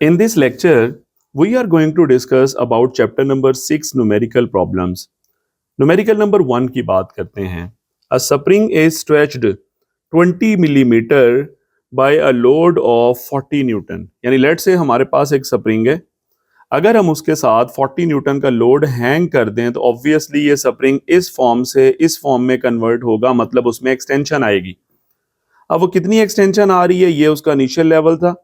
In this lecture, we are going to discuss about chapter number 6 numerical problems. Numerical number 1 की बात करते हैं. A spring is stretched 20 millimeter by a load of 40 Newton. यानी late से हमारे पास एक spring है. अगर हम उसके साथ 40 न्यूटन का लोड हैंग कर दें तो ऑब्वियसली ये स्प्रिंग इस फॉर्म से इस फॉर्म में कन्वर्ट होगा, मतलब उसमें एक्सटेंशन आएगी. अब वो कितनी एक्सटेंशन आ रही है, ये उसका इनिशियल लेवल था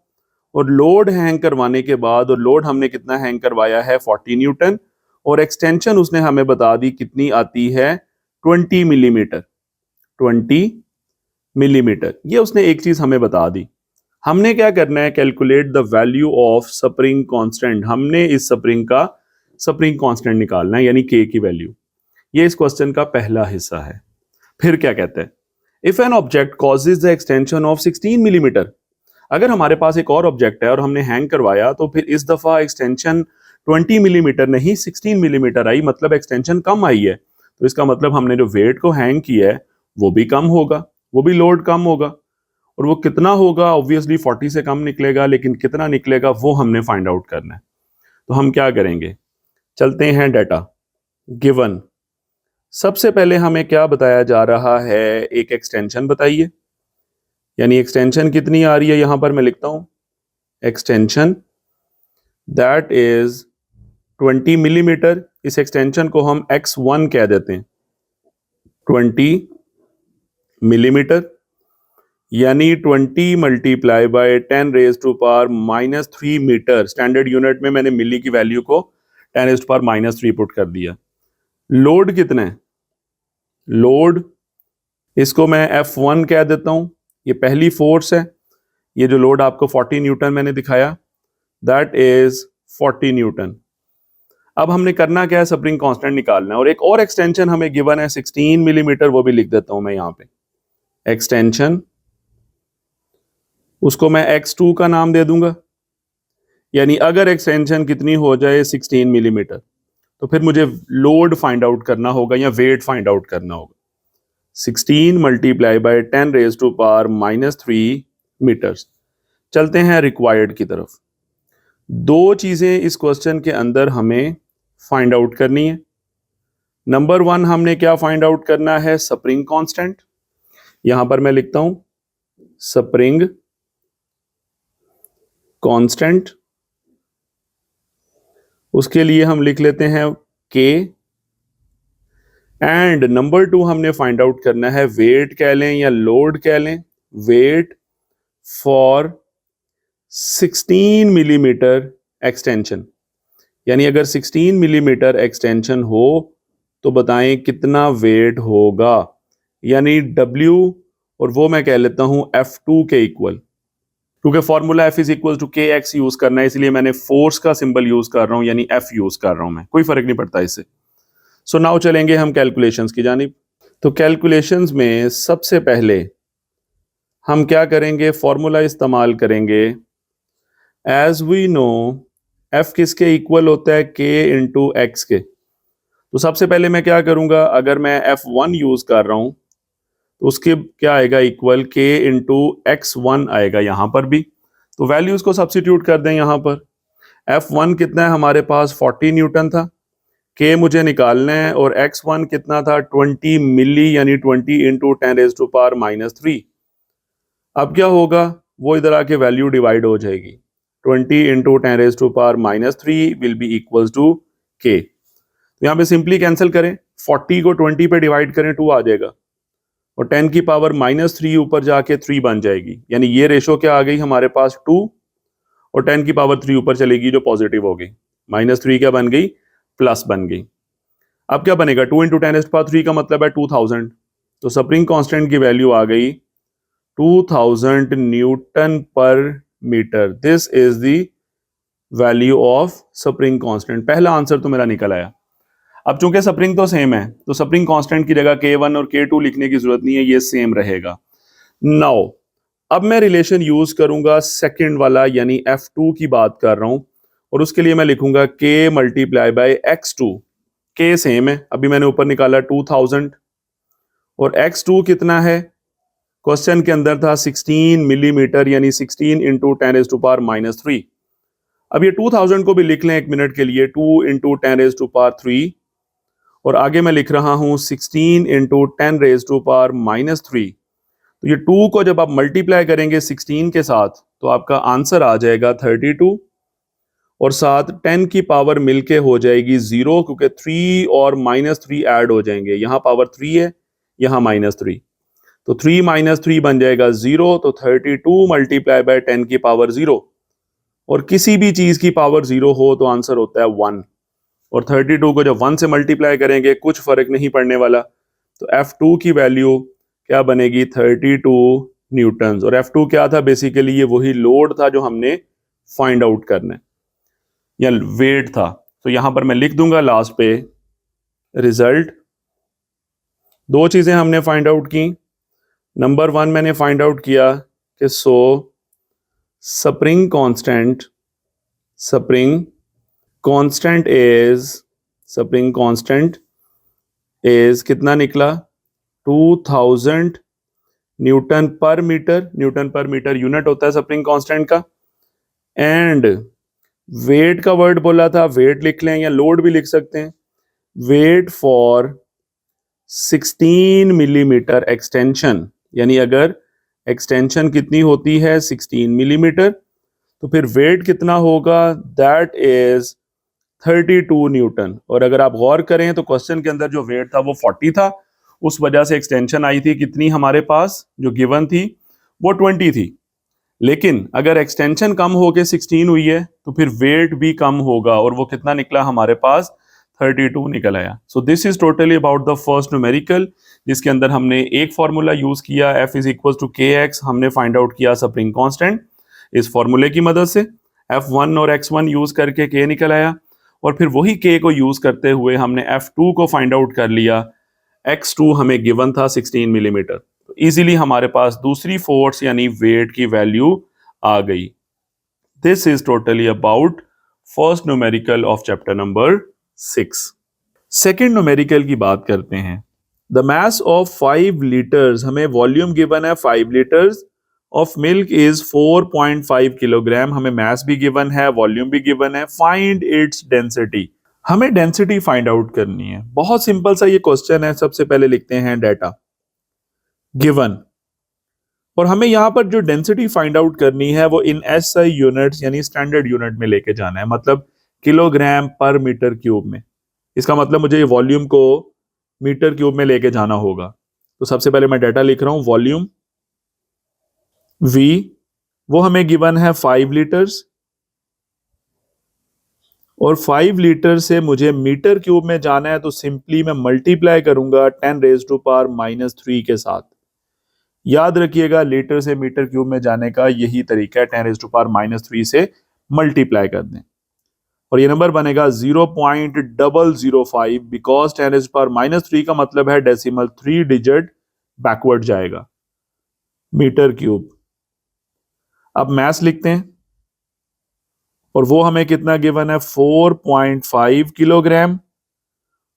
और लोड हैंग करवाने के बाद, और लोड हमने कितना हैंग करवाया है 40 न्यूटन, और एक्सटेंशन उसने हमें बता दी कितनी आती है 20 मिलीमीटर. 20 मिलीमीटर ये उसने एक चीज हमें बता दी. हमने क्या करना है, calculate the value of spring constant. हमने इस स्प्रिंग का स्प्रिंग कांस्टेंट निकालना है, यानी के की वैल्यू. ये इस क्वेश्चन का पहला हिस्सा है. फिर क्या कहते हैं, if an object causes the extension of 16 millimetre. अगर हमारे पास एक और ऑब्जेक्ट है और हमने हैंग करवाया तो फिर इस दफा एक्सटेंशन 20 मिलीमीटर नहीं 16 मिलीमीटर आई, मतलब एक्सटेंशन कम आई है. तो इसका मतलब हमने जो वेट को हैंग किया है वो भी कम होगा, वो भी लोड कम होगा. और वो कितना होगा, ऑब्वियसली 40 से कम निकलेगा, लेकिन कितना निकलेगा वो हमने फाइंड आउट करना है. तो हम क्या करेंगे, चलते हैं डाटा गिवन. सबसे पहले हमें क्या बताया जा रहा है, एक एक्सटेंशन बताइए. यानी एक्सटेंशन कितनी आ रही है, यहां पर मैं लिखता हूं एक्सटेंशन दैट इज 20 मिलीमीटर. इस एक्सटेंशन को हम x1 कह देते हैं. 20 मिलीमीटर यानी 20 multiply by 10 raise to power -3 metre. Standard unit में मैंने मिली की वैल्यू को 10 रेज टू पावर -3 पुट कर दिया. लोड कितना है, लोड इसको मैं F1 कह देता हूं. ये पहली फोर्स है. ये जो लोड आपको 40 न्यूटन मैंने दिखाया, दैट इज 40 न्यूटन. अब हमने करना क्या है, स्प्रिंग कांस्टेंट निकालना है. और एक और एक्सटेंशन हमें गिवन है 16 मिलीमीटर, वो भी लिख देता हूं मैं यहां पे. एक्सटेंशन उसको मैं x2 का नाम दे दूंगा. यानी अगर एक्सटेंशन कितनी हो जाए 16 मिलीमीटर, तो फिर मुझे लोड फाइंड आउट करना होगा या वेट फाइंड आउट करना होगा. 16 multiply by 10 raise to power -3 metres. चलते हैं रिक्वायर्ड की तरफ. दो चीजें इस क्वेश्चन के अंदर हमें फाइंड आउट करनी है. नंबर 1 हमने क्या फाइंड आउट करना है, स्प्रिंग कांस्टेंट. यहां पर मैं लिखता हूं स्प्रिंग कांस्टेंट. उसके लिए हम लिख लेते हैं के. एंड नंबर 2 हमने फाइंड आउट करना है, वेट कह लें या लोड कह लें, वेट फॉर 16 मिलीमीटर एक्सटेंशन. यानी अगर 16 मिलीमीटर एक्सटेंशन हो तो बताएं कितना वेट होगा. यानी W, और वो मैं कह लेता हूं F2 के इक्वल. क्योंकि formula F is equal to KX use करना है, इसलिए मैंने फोर्स का सिंबल यूज कर रहा हूं, यानी F यूज कर रहा हूं मैं. कोई फर्क नहीं पड़ता इससे. सो नाउ चलेंगे हम कैलकुलेशंस की जानिब. तो कैलकुलेशंस में सबसे पहले हम क्या करेंगे, फॉर्मूला इस्तेमाल करेंगे. एज वी नो F किसके इक्वल होता है, K इंटू एक्स के. तो सबसे पहले मैं क्या करूंगा, अगर मैं F1 यूज कर रहा हूं तो उसके क्या आएगा, इक्वल K इंटू x1 आएगा यहां पर भी. तो वैल्यूज को सब्स्टिट्यूट कर दें यहां पर. F1 कितना है हमारे पास 40 न्यूटन था, K मुझे निकालना है, और x1 कितना था 20 मिली, यानी 20 इंटू 10 रेज टू पावर -3. अब क्या होगा, वो इधर आके वैल्यू डिवाइड हो जाएगी. 20 into 10 raise to power -3 will be equals to K. तो यहाँ पे सिंपली कैंसिल करें, 40 को 20 पे डिवाइड करें 2 आ जाएगा, और 10 की पावर -3 ऊपर जाके 3 बन जाएगी. यानी ये रेशो क्या आ गई हमारे पास 2, और 10 की पावर 3 ऊपर चलेगी जो पॉजिटिव हो गई. -3 क्या बन गई, प्लस बन गई. अब क्या बनेगा, 2 इंटू 10⁻³ का मतलब है 2000. तो स्प्रिंग कांस्टेंट की वैल्यू आ गई 2000 newton per metre. This is the value of spring constant. पहला आंसर तो मेरा निकल आया. अब चूंकि स्प्रिंग तो सेम है, तो स्प्रिंग कांस्टेंट की जगह K1 और K2 लिखने की जरूरत नहीं है, ये सेम रहेगा. नाउ अब मैं रिलेशन यूज करूंगा सेकंड वाला, यानी F2 की बात कर रहा हूं, और उसके लिए मैं लिखूंगा K multiply by x2. K same है, अभी मैंने ऊपर निकाला 2000, और x2 कितना है, क्वेश्चन के अंदर था 16 मिलीमीटर, यानी 16 इंटू 10 रेज़ टू पावर -3. अब ये 2000 को भी लिख लें एक मिनट के लिए, 2 इंटू 10⁻³ और आगे मैं लिख रहा हूं 16 इंटू 10⁻³ तो ये 2 को जब आप मल्टीप्लाई करेंगे 16 के साथ तो आपका आंसर आ जाएगा 32 और साथ 10 की पावर मिलके हो जाएगी 0 क्योंकि 3 और -3 ऐड हो जाएंगे, यहां पावर 3 है, यहां -3 तो 3 - 3 बन जाएगा 0 तो 32 मल्टीप्लाई बाय 10 की पावर 0 और किसी भी चीज की पावर 0 हो तो आंसर होता है 1 और 32 को जब 1 से मल्टीप्लाई करेंगे कुछ फर्क नहीं पड़ने वाला तो F2 की वैल्यू क्या बनेगी 32 न्यूटन और F2 क्या था बेसिकली ये वही लोड था जो हमने फाइंड आउट करना है या वेट था। तो यहां पर मैं लिख दूंगा लास्ट पे रिजल्ट। दो चीजें हमने फाइंड आउट की। नंबर 1 मैंने फाइंड आउट किया कि स्प्रिंग कांस्टेंट इज कितना निकला 2000 न्यूटन पर मीटर यूनिट होता है स्प्रिंग कांस्टेंट का। एंड वेट का वर्ड बोला था, वेट लिख लें या लोड भी लिख सकते हैं, वेट फॉर 16 मिलीमीटर एक्सटेंशन, यानी अगर एक्सटेंशन कितनी होती है 16 मिलीमीटर तो फिर वेट कितना होगा दैट इज 32 न्यूटन। और अगर आप गौर करें तो क्वेश्चन के अंदर जो वेट था वो 40 था, उस वजह से एक्सटेंशन आई थी कितनी हमारे पास जो गिवन थी वो 20 थी। लेकिन अगर एक्सटेंशन कम होके 16 हुई है तो फिर वेट भी कम होगा और वो कितना निकला हमारे पास 32 निकल आया। So this is totally about the first numerical जिसके अंदर हमने एक फॉर्मूला यूज किया F is equal to KX, हमने फाइंड आउट किया स्प्रिंग कांस्टेंट इस फॉर्मूले की मदद से, F1 और X1 यूज करके K निकल आया और फिर वही K को यूज करते हुए हमने F2 को फाइंड आउट कर लिया, X2 हमें गिवन था 16 मिलीमीटर। तो इजीली हमारे पास दूसरी फोर्स यानी वेट की वैल्यू आ गई। This is totally about first numerical of chapter number 6। Second numerical की बात करते हैं। द मास ऑफ 5 लीटर्स, हमें वॉल्यूम गिवन है 5 litres of milk is 4.5 kilogram, हमें मास भी गिवन है वॉल्यूम भी गिवन है, फाइंड इट्स डेंसिटी। हमें डेंसिटी फाइंड आउट करनी है। बहुत सिंपल सा ये क्वेश्चन है। सबसे पहले लिखते हैं डाटा गिवन और हमें यहां पर जो डेंसिटी फाइंड आउट करनी है वो इन SI यूनिट्स यानी स्टैंडर्ड यूनिट में लेके जाना है, मतलब किलोग्राम पर मीटर क्यूब में। इसका मतलब मुझे ये वॉल्यूम को मीटर क्यूब में लेके जाना होगा। तो सबसे पहले मैं डाटा लिख रहा हूं वॉल्यूम V, वो हमें गिवन है 5 लीटर्स और 5 लीटर से मुझे मीटर क्यूब में जाना है तो सिंपली मैं मल्टीप्लाई करूंगा 10⁻³ के साथ। याद रखिएगा लीटर से मीटर क्यूब में जाने का यही तरीका है, 10⁻³ से मल्टीप्लाई कर दें और ये नंबर बनेगा 0.005 बिकॉज 10⁻³ का मतलब है डेसिमल 3 डिजिट बैकवर्ड जाएगा मीटर क्यूब। अब मैस लिखते हैं और वो हमें कितना गिवन है 4.5 किलोग्राम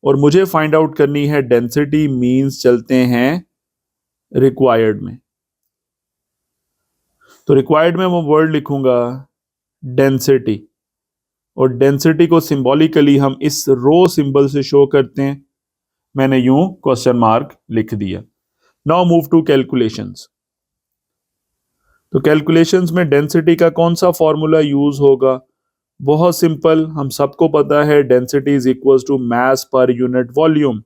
और मुझे फाइंड आउट करनी है डेंसिटी, मींस चलते हैं रिक्वायर्ड में। तो रिक्वायर्ड में वो वर्ड लिखूंगा डेंसिटी और डेंसिटी को सिंबॉलिकली हम इस रो सिंबल से शो करते हैं। मैंने यूं क्वेश्चन मार्क लिख दिया। Now move to calculations. तो कैलकुलेशंस में डेंसिटी का कौन सा फॉर्मूला यूज होगा? बहुत सिंपल, हम सबको पता है density is equals to mass per unit volume.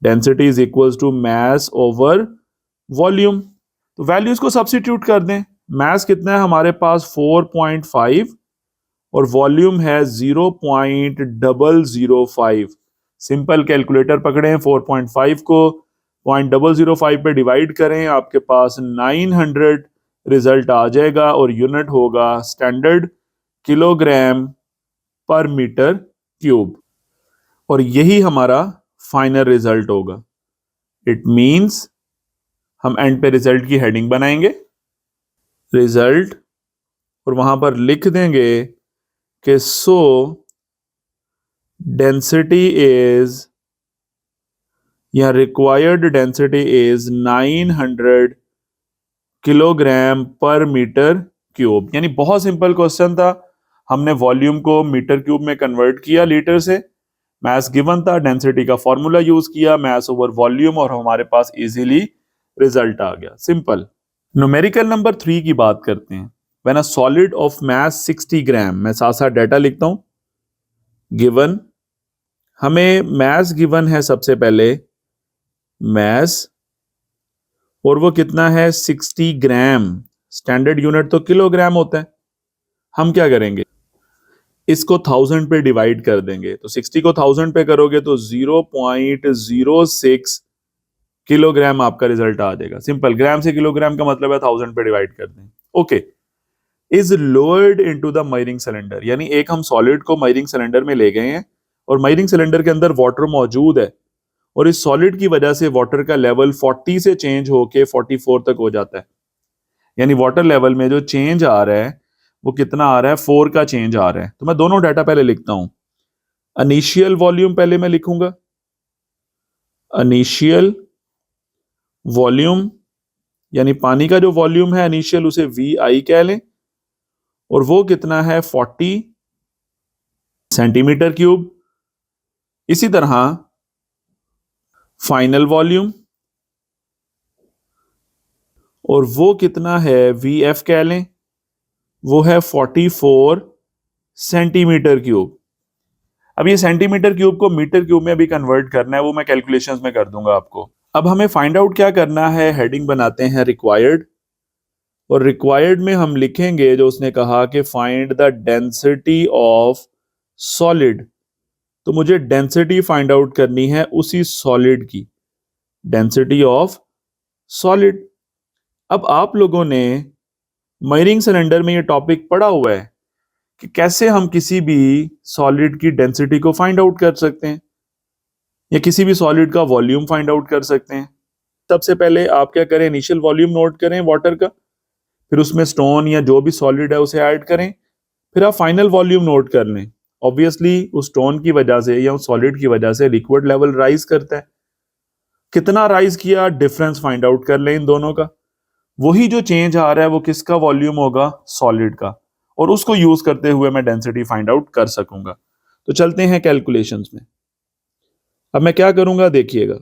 Density is equals to mass over volume. तो वैल्यूज को सब्स्टिट्यूट कर दें। मास कितना है हमारे पास 4.5 और वॉल्यूम है 0.005। सिंपल कैलकुलेटर पकड़ें, 4.5 को 0.005 पे डिवाइड करें, आपके पास 900 रिजल्ट आ जाएगा और यूनिट होगा standard kilogram per metre cube और यही हमारा फाइनल रिजल्ट होगा। इट मींस हम एंड पे रिजल्ट की हेडिंग बनाएंगे रिजल्ट और वहां पर लिख देंगे कि सो डेंसिटी इज या required density is 900 kilogram per metre cube. यानी बहुत सिंपल क्वेश्चन था, हमने वॉल्यूम को मीटर क्यूब में कन्वर्ट किया लीटर से, मास गिवन था, डेंसिटी का फॉर्मूला यूज किया, मास ओवर वॉल्यूम, और हमारे पास इजीली रिजल्ट आ गया, सिंपल। न्यूमेरिकल नंबर 3 की बात करते हैं। When a solid of mass 60 ग्राम, मैं साथ साथ डाटा लिखता हूं, गिवन, हमें मास गिवन है सबसे पहले, मास, और वो कितना है 60 ग्राम, स्टैंडर्ड यूनिट तो किलोग्राम होता है। हम क्या करेंगे, इसको 1000 पे डिवाइड कर देंगे, तो 60 को 1000 पे करोगे तो 0.06 किलोग्राम आपका रिजल्ट आ जाएगा, सिंपल। ग्राम से किलोग्राम का मतलब है 1000 पे डिवाइड कर दें, okay. Is lowered into the मायरिंग cylinder, यानी एक हम सॉलिड को मायरिंग सिलेंडर में ले गए हैं और मायरिंग सिलेंडर के अंदर वाटर मौजूद है, और इस सॉलिड की वजह से वाटर का लेवल 40 से चेंज होके 44 तक हो जाता है। यानी वाटर लेवल में जो चेंज आ रहा है वो कितना आ रहा है, 4 का चेंज आ रहा है। तो मैं दोनों डाटा पहले लिखता हूं। इनिशियल वॉल्यूम पहले मैं लिखूंगा, इनिशियल वॉल्यूम, यानी पानी का जो वॉल्यूम है इनिशियल, उसे VI कह लें, और वो कितना है 40 सेंटीमीटर क्यूब। इसी तरह फाइनल वॉल्यूम, और वो कितना है VF कह लें, वो है 44 सेंटीमीटर क्यूब। अब ये सेंटीमीटर क्यूब को मीटर क्यूब में अभी कन्वर्ट करना है, वो मैं कैलकुलेशंस में कर दूंगा आपको। अब हमें फाइंड आउट क्या करना है, हेडिंग बनाते हैं रिक्वायर्ड, और रिक्वायर्ड में हम लिखेंगे जो उसने कहा कि find the density of solid. तो मुझे डेंसिटी फाइंड आउट करनी है उसी सॉलिड की, डेंसिटी ऑफ सॉलिड। अब आप लोगों ने मायरिंग सिलेंडर में ये टॉपिक पढ़ा हुआ है कि कैसे हम किसी भी सॉलिड की डेंसिटी को फाइंड आउट कर सकते हैं, या किसी भी सॉलिड का वॉल्यूम फाइंड आउट कर सकते हैं। सबसे पहले आप क्या करें, इनिशियल वॉल्यूम नोट करें वाटर का, फिर उसमें स्टोन या जो भी सॉलिड है उसे ऐड करें, फिर आप फाइनल वॉल्यूम नोट कर लें। ऑब्वियसली उस स्टोन की वजह से या उस सॉलिड की वजह से लिक्विड लेवल राइज करता है, कितना राइज किया, डिफरेंस फाइंड आउट कर लें इन दोनों का। वही जो चेंज आ रहा है वो किसका वॉल्यूम होगा, सॉलिड का, और उसको यूज करते हुए मैं डेंसिटी फाइंड आउट कर सकूंगा। तो चलते हैं कैलकुलेशंस में। अब मैं क्या करूंगा देखिएगा,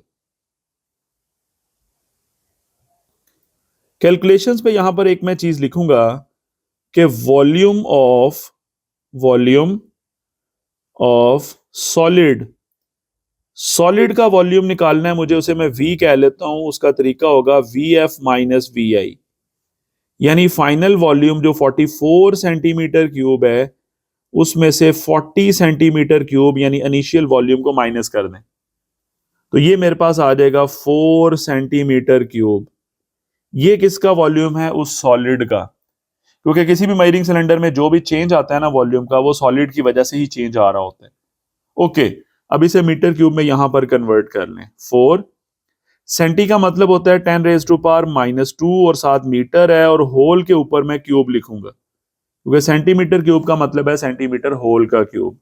कैलकुलेशंस पे यहां पर एक मैं चीज लिखूंगा कि वॉल्यूम ऑफ सॉलिड, सॉलिड का वॉल्यूम निकालना है मुझे, उसे मैं V कह लेता हूं। उसका तरीका होगा VF माइनस VI, यानी फाइनल वॉल्यूम जो 44 सेंटीमीटर क्यूब है उसमें से 40 सेंटीमीटर क्यूब यानी इनिशियल वॉल्यूम को माइनस कर दें, तो ये मेरे पास आ जाएगा 4 सेंटीमीटर क्यूब। ये किसका वॉल्यूम है, उस सॉलिड का, क्योंकि किसी भी मायरिंग सिलेंडर में जो भी चेंज आता है ना वॉल्यूम का, वो सॉलिड की वजह से ही चेंज आ रहा होता है, ओके। अब इसे मीटर क्यूब में यहां पर कन्वर्ट कर लें। 4 सेंटी का मतलब होता है 10⁻⁻², और साथ मीटर है, और होल के ऊपर मैं क्यूब लिखूंगा, क्योंकि सेंटीमीटर क्यूब का मतलब है सेंटीमीटर होल का क्यूब।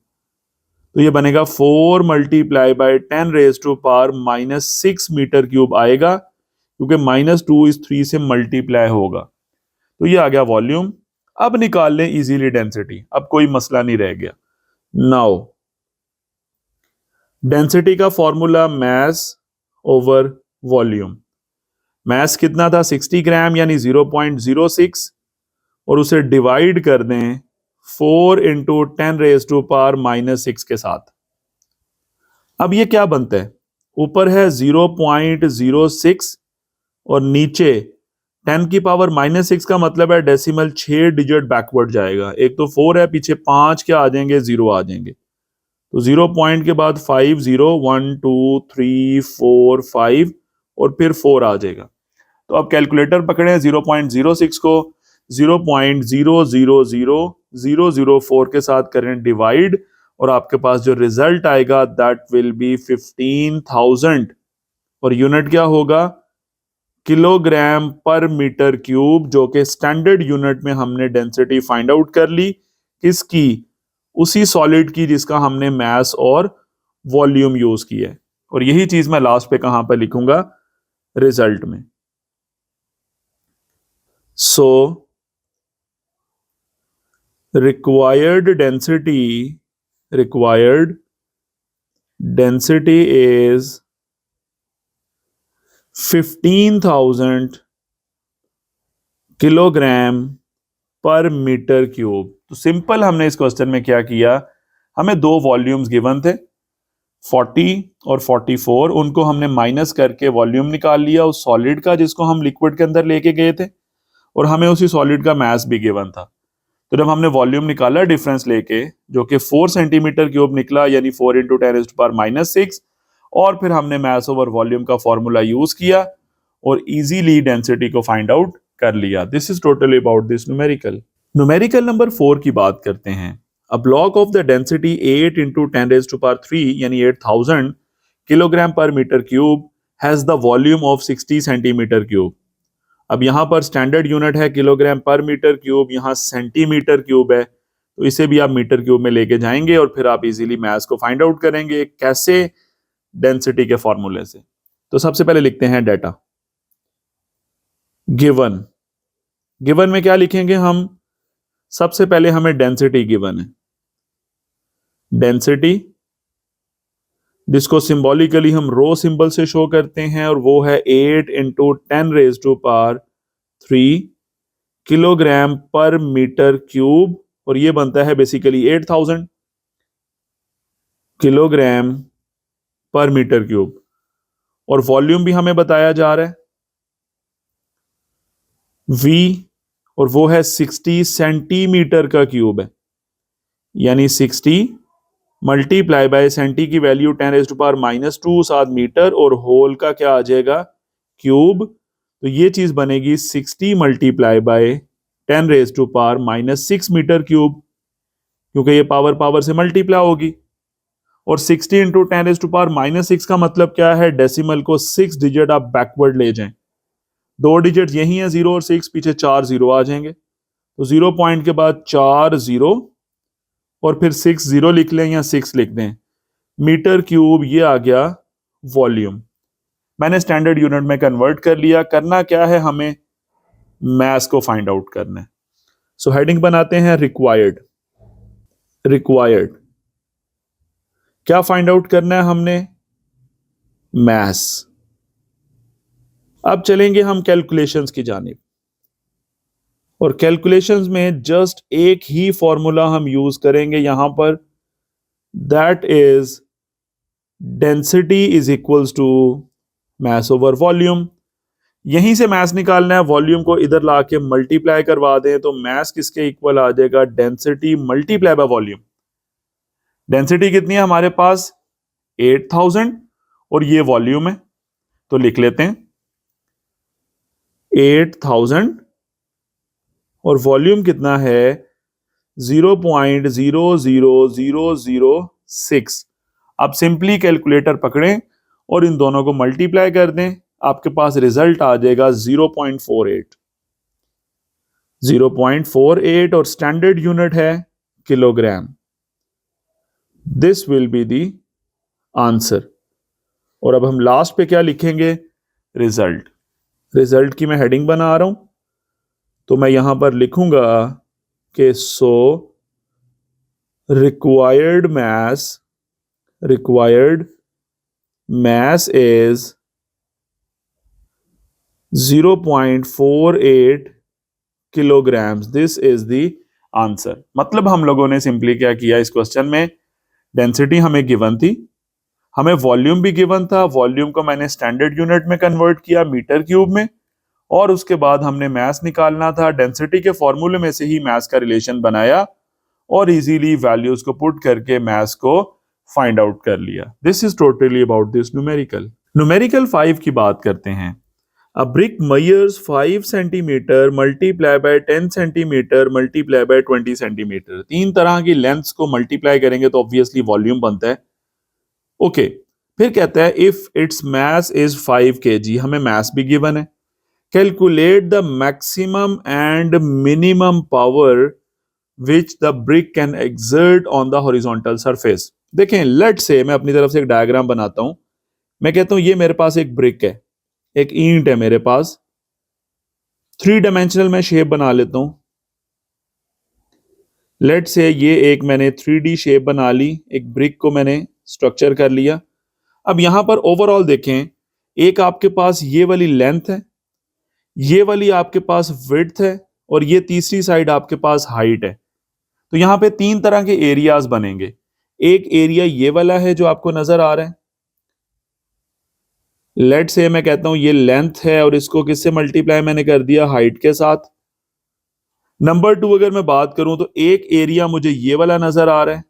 तो ये बनेगा 4 मल्टीप्लाई बाय 10⁻⁻6 मीटर क्यूब आएगा, क्योंकि -2 इस 3 से मल्टीप्लाई होगा। तो ये आ गया वॉल्यूम। अब निकाल लें इजीली डेंसिटी, अब कोई मसला नहीं रह गया। नाउ डेंसिटी का फॉर्मूला मास ओवर वॉल्यूम। मास कितना था 60 ग्राम यानी 0.06, और उसे डिवाइड कर दें 4 इंटू 10⁻⁻6 के साथ। अब ये क्या बनता है, ऊपर है 0.06 और नीचे 10⁻⁻6 का मतलब है डेसिमल 6 डिजिट बैकवर्ड जाएगा। एक तो 4 है, पीछे 5 क्या आ जाएंगे, 0 आ जाएंगे। तो 0 पॉइंट के बाद 5, 0, 1 2 3 4 5 और फिर 4 आ जाएगा। तो अब कैलकुलेटर पकड़े 0.06 को 0.000004 के साथ करें डिवाइड, और आपके पास जो रिजल्ट आएगा दैट विल बी 15,000, और यूनिट क्या होगा, किलोग्राम पर मीटर क्यूब, जो कि स्टैंडर्ड यूनिट में हमने डेंसिटी फाइंड आउट कर ली। किसकी, उसी सॉलिड की जिसका हमने मास और वॉल्यूम यूज किया है। और यही चीज मैं लास्ट पे कहां पर लिखूंगा, रिजल्ट में। सो required density is 15,000 kilogram per metre cube. तो सिंपल हमने इस क्वेश्चन में क्या किया, हमें दो वॉल्यूम्स गिवन थे 40 और 44, उनको हमने माइनस करके वॉल्यूम निकाल लिया उस सॉलिड का जिसको हम लिक्विड के अंदर लेके गए थे, और हमें उसी सॉलिड का मास भी गिवन था। तो जब हमने वॉल्यूम निकाला डिफरेंस लेके, जो कि 4 सेंटीमीटर क्यूब निकला, यानी 4 इंटू 10⁻⁶, और फिर हमने मास ओवर वॉल्यूम का फॉर्मूला यूज किया और इजीली डेंसिटी को फाइंड आउट कर लिया। This is totally about this numerical. Numerical number 4 की बात करते हैं। A block of the density 8 into 10⁻³ यानी 8000 kilogram per metre cube has the volume of 60 centimetre cube. अब यहां पर स्टैंडर्ड यूनिट है किलोग्राम पर मीटर क्यूब, यहां सेंटीमीटर क्यूब है, तो इसे भी आप मीटर क्यूब में लेके जाएंगे और फिर आप इजीली मास को फाइंड आउट करेंगे। कैसे? डेंसिटी के फॉर्मूले से। तो सबसे पहले लिखते हैं डाटा। गिवन में क्या लिखेंगे हम? सबसे पहले हमें डेंसिटी गिवन है, डेंसिटी जिसको सिंबॉलिकली हम रो सिंबल से शो करते हैं, और वो है 8 into 10⁻³ kilogram per metre cube, और ये बनता है basically 8000 kilogram per metre cube. और वॉल्यूम भी हमें बताया जा रहा है V, और वो है 60 सेंटीमीटर का क्यूब है, यानी 60 मल्टीप्लाई बाय सेंटी की वैल्यू 10⁻⁻², साथ मीटर, और होल का क्या आ जाएगा? क्यूब। तो ये चीज बनेगी 60 मल्टीप्लाई बाय 10⁻⁻6 मीटर क्यूब, क्योंकि ये पावर से मल्टीप्लाई होगी। और 60 इंटू 10⁻⁻6 का मतलब क्या है? डेसिमल को 6 डिजिट आप बैकवर्ड ले जाएं, 2 डिजिट यही है 0 और 6, पीछे 4 0 आ जाएंगे, तो 0 पॉइंट के बाद 4 0 और फिर 6 0 लिख लें या 6 लिख दें, मीटर क्यूब। ये आ गया वॉल्यूम। मैंने स्टैंडर्ड यूनिट में कन्वर्ट कर लिया। करना क्या है? हमें मास को फाइंड आउट करना है। सो हेडिंग बनाते हैं रिक्वायर्ड। क्या फाइंड आउट करना है हमने? मास। अब चलेंगे हम कैलकुलेशंस की जानिब, और कैलकुलेशंस में जस्ट एक ही फॉर्मूला हम यूज करेंगे यहां पर, that is density is equals to mass over volume. यहीं से मास निकालना है, वॉल्यूम को इधर लाके मल्टीप्लाई करवा दें तो मास किसके इक्वल आ जाएगा? Density multiply by volume. Density कितनी है हमारे पास? 8000, और ये वॉल्यूम है, तो लिख लेते हैं 8000, और वॉल्यूम कितना है? 0.00006। आप सिंपली कैलकुलेटर पकड़ें और इन दोनों को मल्टीप्लाई कर दें, आपके पास रिजल्ट आ जाएगा 0.48, और स्टैंडर्ड यूनिट है kilogram. This will be the answer. और अब हम लास्ट पे क्या लिखेंगे? रिजल्ट की मैं हेडिंग बना रहा हूं, तो मैं यहां पर लिखूंगा कि so required mass is 0.48 kilograms. This is the answer. मतलब हम लोगों ने सिंपली क्या किया इस क्वेश्चन में? डेंसिटी हमें गिवन थी, हमें वॉल्यूम भी गिवन था, वॉल्यूम को मैंने स्टैंडर्ड यूनिट में कन्वर्ट किया मीटर क्यूब में, और उसके बाद हमने मास निकालना था। डेंसिटी के फॉर्मूले में से ही मास का रिलेशन बनाया और इजीली वैल्यूज को पुट करके मास को फाइंड आउट कर लिया। This is totally about this numerical 5 की बात करते हैं। अ brick measures 5 centimetre multiply by 10 centimetre multiply by 20 centimetre. 3 तरह की लेंथ्स को मल्टीप्लाई करेंगे तो ऑब्वियसली वॉल्यूम बनता है। ओके, फिर कहता है if its mass is 5 kg, हमें मास भी गिवन है। Calculate the maximum and minimum power which the brick can exert on the horizontal surface. देखें, लेट से मैं अपनी तरफ से एक डायग्राम बनाता हूं। मैं कहता हूं ये मेरे पास एक ब्रिक है, एक ईंट है मेरे पास, 3 डायमेंशनल में शेप बना लेता हूं। लेट से ये एक मैंने 3D शेप बना ली, एक ब्रिक को मैंने स्ट्रक्चर कर लिया। अब यहां पर ओवरऑल देखें, एक आपके पास ये वाली लेंथ है, ये वाली आपके पास विड्थ है, और ये तीसरी साइड आपके पास हाइट है। तो यहां पे तीन तरह के एरियाज बनेंगे। एक एरिया ये वाला है जो आपको नजर आ रहा है। लेट से मैं कहता हूं ये लेंथ है और इसको किससे मल्टीप्लाई मैंने कर दिया, हाइट के साथ। नंबर 2 अगर मैं बात करूं तो एक एरिया मुझे ये वाला नजर आ रहा है।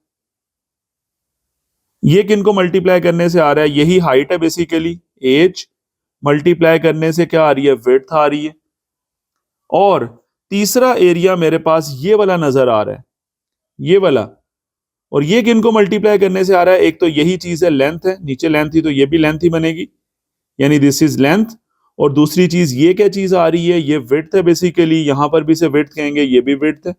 ये किनको मल्टीप्लाई करने से आ रहा है, यही हाइट है बेसिकली, एज मल्टीप्लाई करने से क्या आ रही है, विड्थ आ रही है। और तीसरा एरिया मेरे पास ये वाला नजर आ रहा है, ये वाला, और ये किनको मल्टीप्लाई करने से आ रहा है, एक तो यही चीज है, लेंथ है, नीचे लेंथ थी तो ये भी लेंथ ही बनेगी, यानी दिस इज लेंथ। और दूसरी चीज ये क्या चीज आ रही है, ये विड्थ है बेसिकली, यहां पर भी इसे विड्थ कहेंगे, ये भी विड्थ है।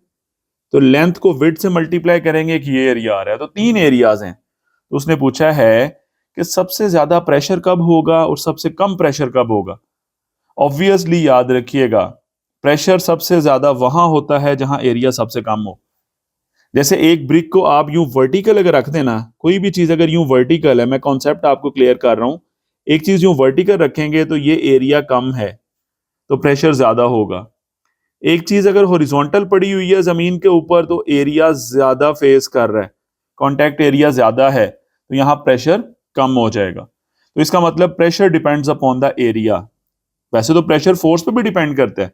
तो लेंथ को विड्थ से मल्टीप्लाई करेंगे कि ये एरिया आ रहा है। तो तीन एरियाज हैं। तो उसने पूछा है कि सबसे ज्यादा प्रेशर कब होगा और सबसे कम प्रेशर कब होगा। ऑब्वियसली याद रखिएगा, प्रेशर सबसे ज्यादा वहां होता है जहां एरिया सबसे कम हो। जैसे एक ब्रिक को आप यूं वर्टिकल अगर रख देना, कोई भी चीज अगर यूं वर्टिकल है, मैं कॉन्सेप्ट आपको क्लियर कर रहा हूं, एक चीज यूं वर्टिकल रखेंगे तो ये एरिया कम है तो प्रेशर ज्यादा होगा। एक चीज अगर हॉरिजॉन्टल पड़ी हुई है जमीन के ऊपर तो एरिया ज्यादा फेस कर रहा है, कांटेक्ट एरिया ज्यादा है, तो यहां प्रेशर कम हो जाएगा। तो इसका मतलब pressure depends upon the area. वैसे तो प्रेशर फोर्स पे भी डिपेंड करता है,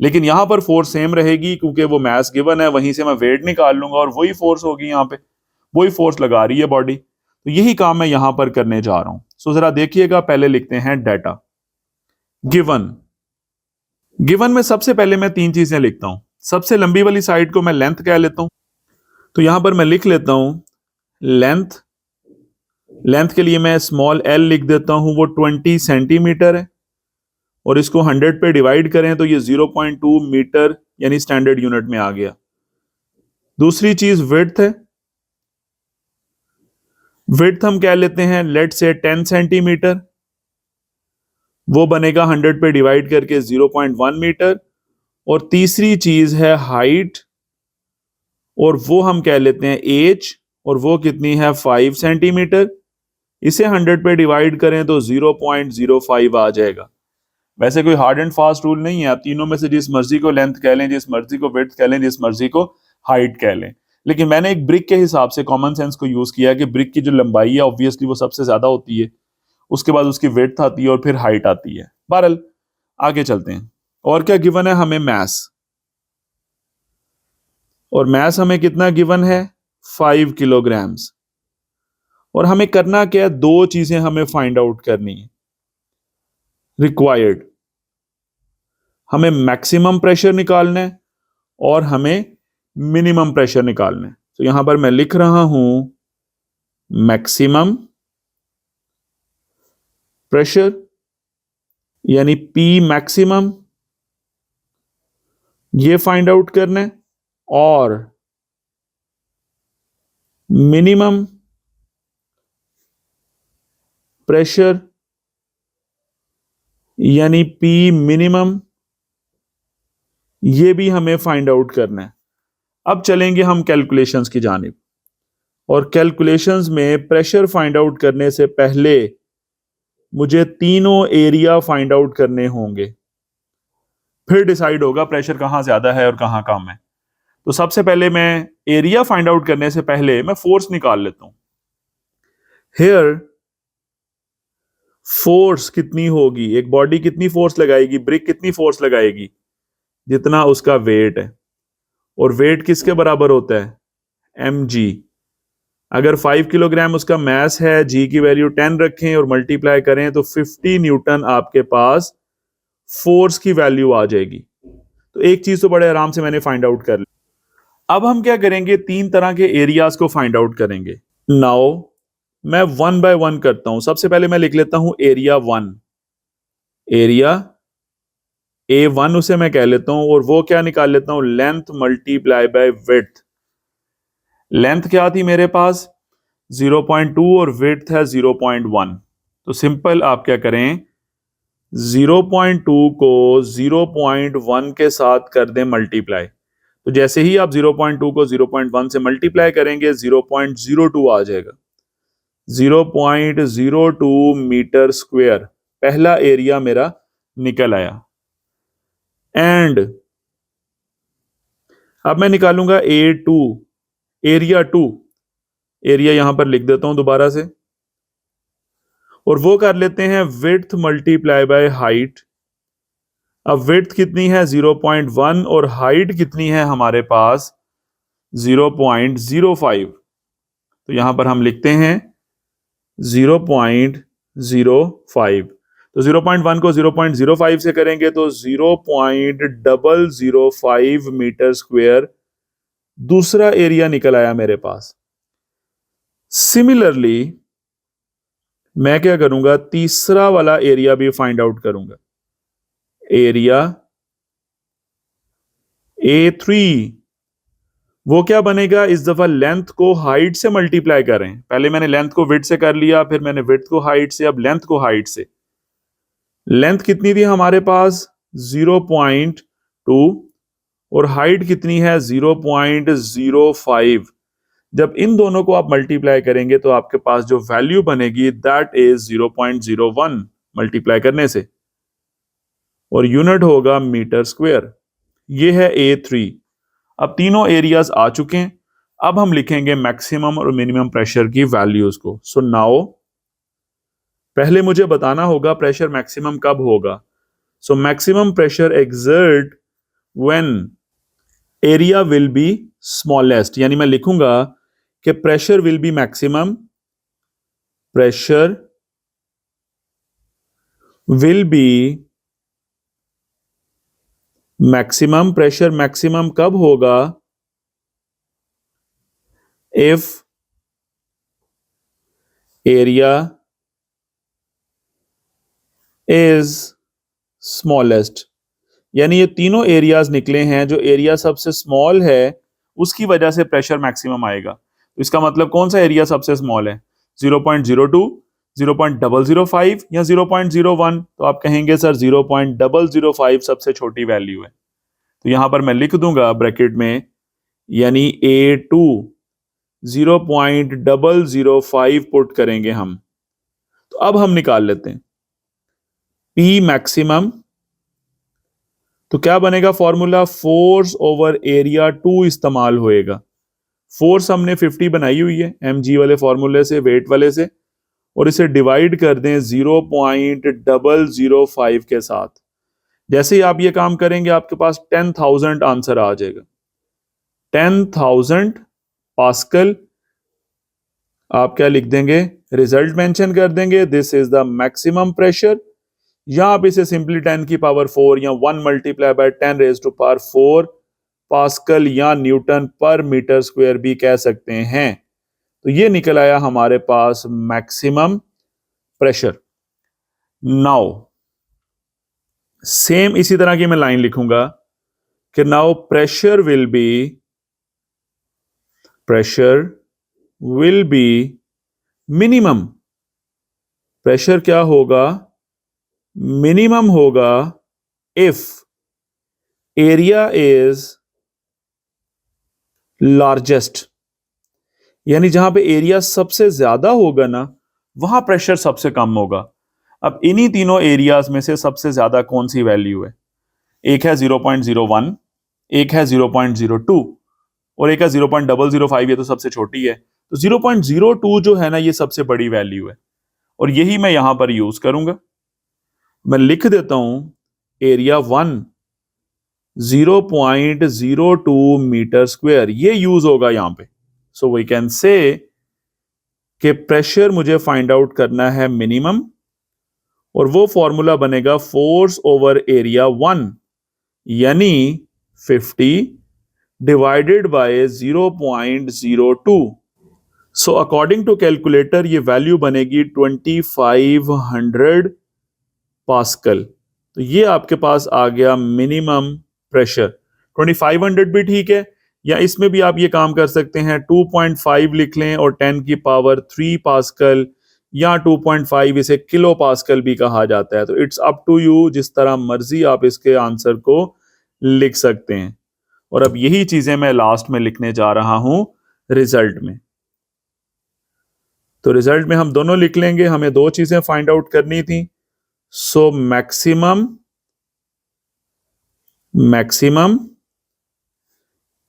लेकिन यहां पर फोर्स सेम रहेगी क्योंकि वो मास गिवन है, वहीं से मैं वेट निकाल लूंगा और वही फोर्स होगी, यहाँ पे वही फोर्स लगा रही है बॉडी। तो यही काम मैं यहां पर करने जा रहा हूं। सो जरा देखिएगा, पहले लिखते हैं डाटा। गिवन, गिवन में सबसे पहले मैं तीन चीजें लिखता हूं। सबसे लंबी वाली साइड को मैं लेंथ कह लेता हूं, तो यहां पर मैं लिख लेता हूं लेंथ। लेंथ के लिए मैं स्मॉल एल लिख देता हूं, वो 20 सेंटीमीटर है, और इसको 100 पे डिवाइड करें तो ये 0.2 मीटर यानी स्टैंडर्ड यूनिट में आ गया। दूसरी चीज विड्थ है। विड्थ हम कह लेते हैं लेट से 10 सेंटीमीटर, वो बनेगा 100 पे डिवाइड करके 0.1 मीटर। और तीसरी चीज है हाइट, और वो हम कह लेते हैं एज, और वो कितनी है 5 सेंटीमीटर। इसे 100 पे डिवाइड करें तो 0.05 आ जाएगा। वैसे कोई हार्ड एंड फास्ट रूल नहीं है, आप तीनों में से जिस मर्जी को लेंथ कह लें, जिस मर्जी को विड्थ कह लें, जिस मर्जी को हाइट कह लें। लेकिन मैंने एक ब्रिक के हिसाब से कॉमन सेंस को यूज किया कि ब्रिक की जो लंबाई है ऑब्वियसली वो सबसे ज्यादा होती है, उसके बाद उसकी विड्थ आती है और फिर हाइट आती है। बहरहाल आगे चलते हैं। और क्या गिवन है हमें, मैस। और मैस हमें कितना गिवन है, 5 किलोग्राम्स। और हमें करना क्या है, दो चीजें हमें फाइंड आउट करनी है रिक्वायर्ड। हमें मैक्सिमम प्रेशर निकालना है और हमें मिनिमम प्रेशर निकालना है। तो यहां पर मैं लिख रहा हूं मैक्सिमम प्रेशर यानी पी मैक्सिमम, ये फाइंड आउट करना है, और मिनिमम प्रेशर यानी पी मिनिमम, ये भी हमें फाइंड आउट करना है। अब चलेंगे हम कैलकुलेशंस की जानिब, और कैलकुलेशंस में प्रेशर फाइंड आउट करने से पहले मुझे तीनों एरिया फाइंड आउट करने होंगे, फिर डिसाइड होगा प्रेशर कहां ज्यादा है और कहां कम है। तो सबसे पहले मैं एरिया फाइंड आउट करने से पहले मैं फोर्स निकाल लेता हूं। हियर फोर्स कितनी होगी, एक बॉडी कितनी फोर्स लगाएगी, ब्रिक कितनी फोर्स लगाएगी, जितना उसका वेट है। और वेट किसके बराबर होता है, mg। अगर 5 किलोग्राम उसका मास है, g की वैल्यू 10 रखें और मल्टीप्लाई करें तो 50 न्यूटन आपके पास फोर्स की वैल्यू आ जाएगी। तो एक चीज तो बड़े आराम से मैंने फाइंड आउट कर ली। अब हम क्या करेंगे, तीन तरह के एरियाज को फाइंड आउट करेंगे। नाउ मैं 1 बाय 1 करता हूं। सबसे पहले मैं लिख लेता हूं एरिया 1, एरिया A1 उसे मैं कह लेता हूं, और वो क्या निकाल लेता हूं, length multiply by width. Length क्या थी मेरे पास 0.2 और विड्थ है 0.1। तो सिंपल आप क्या करें, 0.2 को 0.1 के साथ कर दें मल्टीप्लाई, तो जैसे ही आप 0.2 को 0.1 से मल्टीप्लाई करेंगे 0.02 आ जाएगा। 0.02 मीटर स्क्वायर पहला एरिया मेरा निकल आया। एंड अब मैं निकालूंगा A2, एरिया 2। एरिया यहां पर लिख देता हूं दोबारा से, और वो कर लेते हैं विड्थ मल्टीप्लाई बाय हाइट। अब विड्थ कितनी है 0.1 और हाइट कितनी है हमारे पास 0.05। तो यहां पर हम लिखते हैं 0.05। तो 0.1 को 0.05 से करेंगे तो 0.005 मीटर स्क्वायर दूसरा एरिया निकल आया मेरे पास। सिमिलरली मैं क्या करूंगा, तीसरा वाला एरिया भी फाइंड आउट करूंगा। एरिया A3 वो क्या बनेगा, इस दफा लेंथ को हाइट से मल्टीप्लाई करें। पहले मैंने लेंथ को विड्थ से कर लिया, फिर मैंने विड्थ को हाइट से, अब लेंथ को हाइट से। लेंथ कितनी थी हमारे पास 0.2 और हाइट कितनी है 0.05। जब इन दोनों को आप मल्टीप्लाई करेंगे तो आपके पास जो वैल्यू बनेगी दैट इज 0.01 मल्टीप्लाई करने से, और यूनिट होगा मीटर स्क्वायर। ये है A3। अब तीनों एरियाज आ चुके हैं। अब हम लिखेंगे मैक्सिमम और मिनिमम प्रेशर की वैल्यूज को। सो नाउ पहले मुझे बताना होगा प्रेशर मैक्सिमम कब होगा। So maximum pressure exert when area will be smallest, यानी मैं लिखूंगा कि pressure will B maximum, pressure will B maximum. Pressure maximum कब होगा, इफ एरिया इज स्मॉलेस्ट। यानी ये तीनों एरियाज निकले हैं, जो एरिया सबसे स्मॉल है उसकी वजह से प्रेशर मैक्सिमम आएगा। तो इसका मतलब कौन सा एरिया सबसे स्मॉल है, 0.02, 0.005 या 0.01। तो आप कहेंगे सर 0.005 सबसे छोटी वैल्यू है। तो यहां पर मैं लिख दूंगा ब्रैकेट में, यानी A2 0.005 पुट करेंगे हम। तो अब हम निकाल लेते हैं P मैक्सिमम। तो क्या बनेगा फॉर्मूला, फोर्स ओवर एरिया 2 इस्तेमाल होएगा। फोर्स हमने 50 बनाई हुई है mg वाले फॉर्मूले से, वेट वाले से, और इसे डिवाइड कर दें 0.005 के साथ। जैसे ही आप ये काम करेंगे आपके पास 10,000 आंसर आ जाएगा। 10,000 पास्कल आप क्या लिख देंगे, रिजल्ट मेंशन कर देंगे, this is the maximum pressure. या आप इसे सिंपली 10 की पावर 4 या 1 multiply by 10 raise to power 4 pascal या न्यूटन पर मीटर स्क्वायर भी कह सकते हैं। तो ये निकल आया हमारे पास मैक्सिमम प्रेशर। नाउ सेम इसी तरह की मैं लाइन लिखूंगा कि now pressure will be minimum. Pressure क्या होगा, मिनिमम होगा इफ एरिया इज लार्जेस्ट। यानी जहां पे एरिया सबसे ज्यादा होगा ना वहां प्रेशर सबसे कम होगा। अब इन्हीं तीनों एरियाज में से सबसे ज्यादा कौन सी वैल्यू है, एक है 0.01, एक है 0.02 और एक है 0.005। ये तो सबसे छोटी है। तो 0.02 जो है ना ये सबसे बड़ी वैल्यू है, और यही मैं यहां पर यूज करूंगा। मैं लिख देता हूं एरिया 1 0.02 मीटर स्क्वायर, ये यूज होगा यहां पे। सो वी कैन से कि प्रेशर मुझे फाइंड आउट करना है मिनिमम, और वो फॉर्मूला बनेगा फोर्स ओवर एरिया 1 यानी 50 divided by 0.02। So according to calculator ये वैल्यू बनेगी 2500 पास्कल। तो ये आपके पास आ गया मिनिमम प्रेशर। 2500 भी ठीक है, या इसमें भी आप ये काम कर सकते हैं 2.5 लिख लें और 10 की पावर 3 पास्कल, या 2.5 इसे किलो पास्कल भी कहा जाता है। तो इट्स अप टू यू, जिस तरह मर्जी आप इसके आंसर को लिख सकते हैं। और अब यही चीजें मैं लास्ट में लिखने जा रहा हूं रिजल्ट में। तो रिजल्ट में हम दोनों लिख लेंगे, हमें दो चीजें फाइंड आउट करनी थी। So maximum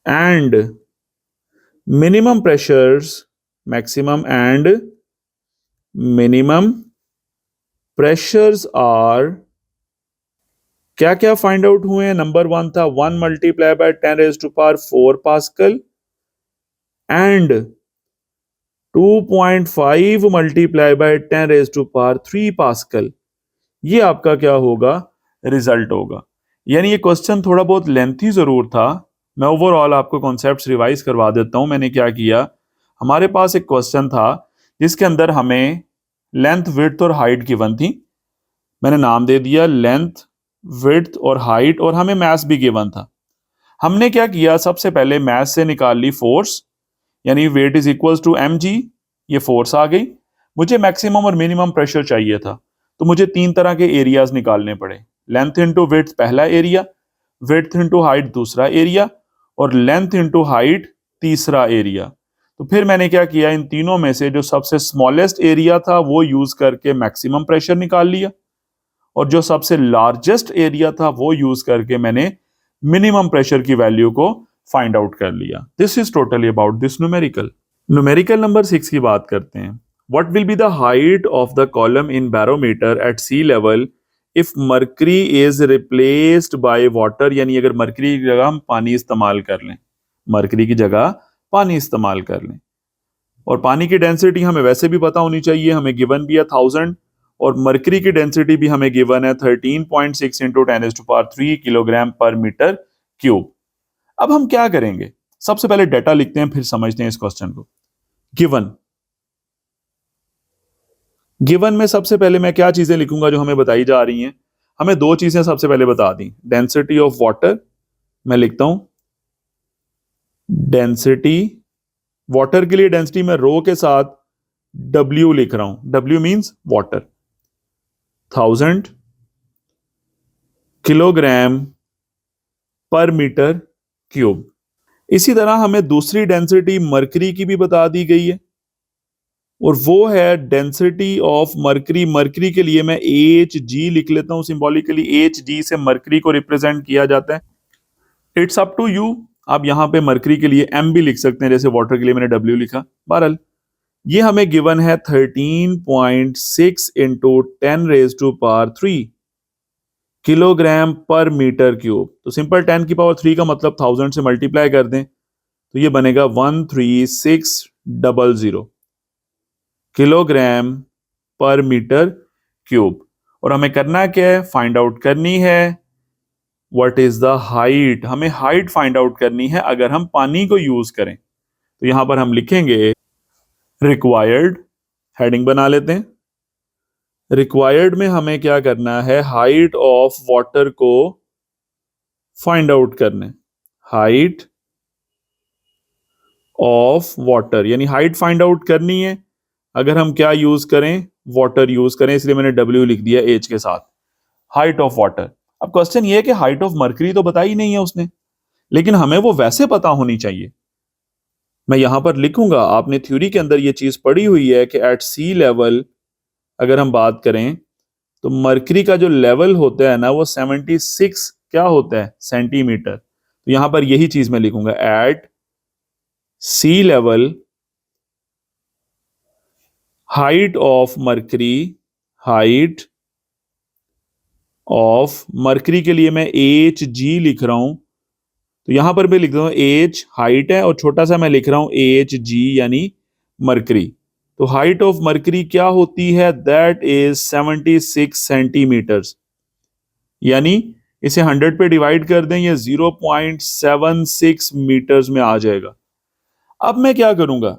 and minimum pressures, maximum and minimum pressures are, क्या क्या फाइंड आउट हुए हैं। नंबर 1 था 1 multiply bye 10⁴ pascal and 2.5 multiply by 10⁻³ pascal. ये आपका क्या होगा, रिजल्ट होगा। यानी ये क्वेश्चन थोड़ा बहुत लेंथी जरूर था। मैं ओवरऑल आपको कॉन्सेप्ट्स रिवाइज करवा देता हूं। मैंने क्या किया, हमारे पास एक क्वेश्चन था जिसके अंदर हमें लेंथ, विड्थ और हाइट गिवन थी। मैंने नाम दे दिया लेंथ, विड्थ और हाइट, और हमें मास भी गिवन था। हमने क्या किया, सबसे पहले मास से निकाल ली फोर्स, यानी weight is equal to mg, ये फोर्स आ गई। मुझे मैक्सिमम और मिनिमम प्रेशर चाहिए था, तो मुझे 3 तरह के एरियाज निकालने पड़े। लेंथ इंटू विड्थ पहला एरिया, विड्थ इंटू हाइट दूसरा एरिया, और लेंथ इंटू हाइट तीसरा एरिया। तो फिर मैंने क्या किया, इन तीनों में से जो सबसे स्मॉलेस्ट एरिया था वो यूज करके मैक्सिमम प्रेशर निकाल लिया, और जो सबसे लार्जेस्ट एरिया था वो यूज करके मैंने मिनिमम प्रेशर की वैल्यू को फाइंड आउट कर लिया। This is totally about this numerical. Numerical number 6 की बात करते हैं। What will be the height of the column in barometer at sea level if mercury is replaced by water, यानी अगर मर्करी की जगह हम पानी इस्तेमाल कर लें, मर्करी की जगह पानी इस्तेमाल कर लें। और पानी की डेंसिटी हमें वैसे भी पता होनी चाहिए, हमें गिवन भी है 1000, और मर्करी की डेंसिटी भी हमें गिवन है 13.6 into 10⁻³ kilogram per metre cube. अब हम क्या करेंगे, सबसे पहले डेटा लिखते हैं फिर समझते हैं इस क्वेश्चन को। गिवन में सबसे पहले मैं क्या चीजें लिखूंगा जो हमें बताई जा रही हैं। हमें दो चीजें सबसे पहले बता दी, डेंसिटी ऑफ वाटर, मैं लिखता हूं डेंसिटी, वाटर के लिए डेंसिटी मैं रो के साथ W लिख रहा हूं, W means water, 1000 kilogram per metre cube. इसी तरह हमें दूसरी डेंसिटी मरकरी की भी बता दी गई है, और वो है डेंसिटी ऑफ मरकरी। मरकरी के लिए मैं Hg लिख लेता हूं सिंबॉलिकली, Hg से मरकरी को रिप्रेजेंट किया जाता है। इट्स अप टू यू, आप यहां पे मरकरी के लिए M भी लिख सकते हैं, जैसे वाटर के लिए मैंने W लिखा। बहरहाल ये हमें गिवन है 13.6 into 10⁻³ kilogram per metre cube. तो सिंपल 10⁻³ का मतलब 1000 से मल्टीप्लाई कर दें तो ये बनेगा 13600 किलोग्राम पर मीटर क्यूब। और हमें करना क्या है, फाइंड आउट करनी है व्हाट इज द हाइट। हमें हाइट फाइंड आउट करनी है अगर हम पानी को यूज करें। तो यहां पर हम लिखेंगे रिक्वायर्ड, हेडिंग बना लेते हैं। रिक्वायर्ड में हमें क्या करना है, हाइट ऑफ वाटर को फाइंड आउट करना है। हाइट ऑफ वाटर, यानी हाइट फाइंड आउट करनी है अगर हम क्या यूज करें, वाटर यूज करें, इसलिए मैंने W लिख दिया H के साथ, हाइट ऑफ वाटर। अब क्वेश्चन ये है कि हाइट ऑफ मर्करी तो बताई नहीं है उसने, लेकिन हमें वो वैसे पता होनी चाहिए। मैं यहां पर लिखूंगा, आपने थ्योरी के अंदर ये चीज पढ़ी हुई है कि एट सी लेवल अगर हम बात करें तो मर्करी का जो लेवल होता है ना वो 76 क्या होता है, सेंटीमीटर। तो यहां पर यही चीज मैं लिखूंगा, at sea level height of mercury, height of mercury के लिए मैं Hg लिख रहा हूं। तो यहां पर मैं लिख रहा हूं H हाइट है, और छोटा सा मैं लिख रहा हूं Hg यानी मर्करी। तो हाइट ऑफ मर्करी क्या होती है, दैट इज 76 सेंटीमीटर्स, यानी इसे 100 पे डिवाइड कर दें, ये 0.76 मीटर्स में आ जाएगा। अब मैं क्या करूंगा,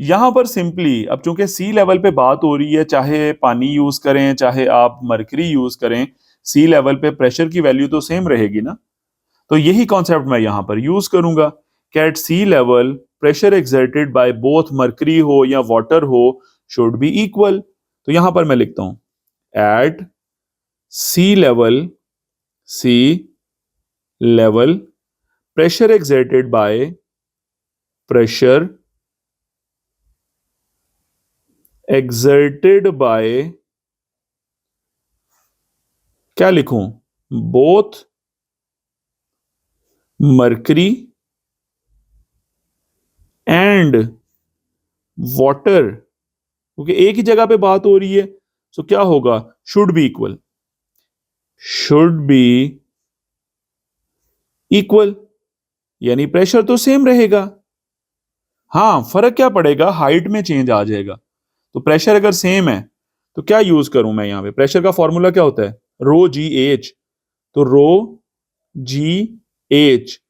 यहां पर सिंपली, अब चूंकि सी लेवल पे बात हो रही है, चाहे पानी यूज करें चाहे आप मर्करी यूज करें, सी लेवल पे प्रेशर की वैल्यू तो सेम रहेगी ना। तो यही कॉन्सेप्ट मैं यहां पर यूज करूंगा कि at sea level pressure exerted by both mercury हो या वाटर हो शुड बी इक्वल। तो यहां पर मैं लिखता हूं at sea level pressure exerted by क्या लिखूं, बोथ मर्करी एंड वाटर, क्योंकि एक ही जगह पे बात हो रही है, सो क्या होगा, शुड बी इक्वल, यानी प्रेशर तो सेम रहेगा। हाँ, फर्क क्या पड़ेगा, हाइट में चेंज आ जाएगा। तो प्रेशर अगर सेम है तो क्या यूज करूं मैं यहां पे, प्रेशर का फॉर्मूला क्या होता है, रो जी एच। तो रो जी एच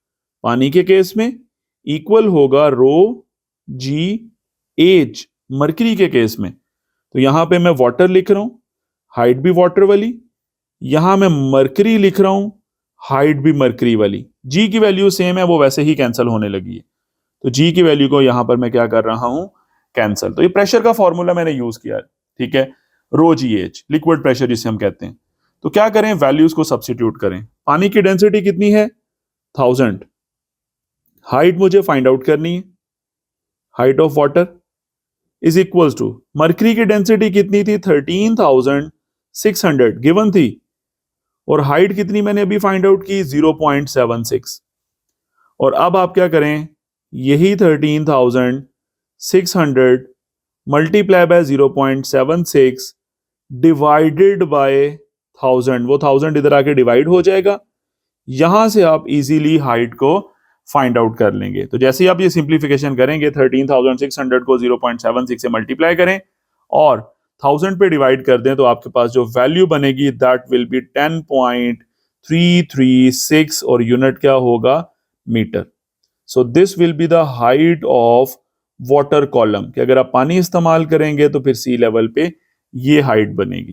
पानी के केस में इक्वल होगा रो जी एच मरकरी के केस में। तो यहां पे मैं वाटर लिख रहा हूं, हाइट भी वाटर वाली, यहां मैं मरकरी लिख रहा हूं, हाइट भी मरकरी वाली। जी की वैल्यू सेम है, वो वैसे ही कैंसिल होने लगी है, तो जी की वैल्यू को यहां पर मैं क्या कर रहा हूं, कैंसिल। तो ये प्रेशर का फॉर्मूला मैंने यूज किया, ठीक है, रो जी एच, लिक्विड प्रेशर जिसे हम कहते हैं। तो क्या करें, वैल्यूज को सब्स्टिट्यूट करें। पानी की डेंसिटी कितनी है, 1000, हाइट मुझे फाइंड आउट करनी है, height of water is equals to, mercury की डेंसिटी कितनी थी, 13600 गिवन थी, और हाइट कितनी मैंने अभी फाइंड आउट की, 0.76। और अब आप क्या करें, यही 13600 मल्टीप्लाई बाय 0.76 डिवाइडेड बाय 1000, वो 1000 इधर आके डिवाइड हो जाएगा, यहां से आप इजीली हाइट को फाइंड आउट कर लेंगे। तो जैसे ही आप ये सिंप्लीफिकेशन करेंगे, 13600 को 0.76 से मल्टीप्लाई करें और 1000 पे डिवाइड कर दें, तो आपके पास जो वैल्यू बनेगी दैट विल बी 10.336, और यूनिट क्या होगा, metre. So this will be the height of water column, कि अगर आप पानी इस्तेमाल करेंगे तो फिर सी लेवल पे ये हाइट बनेगी।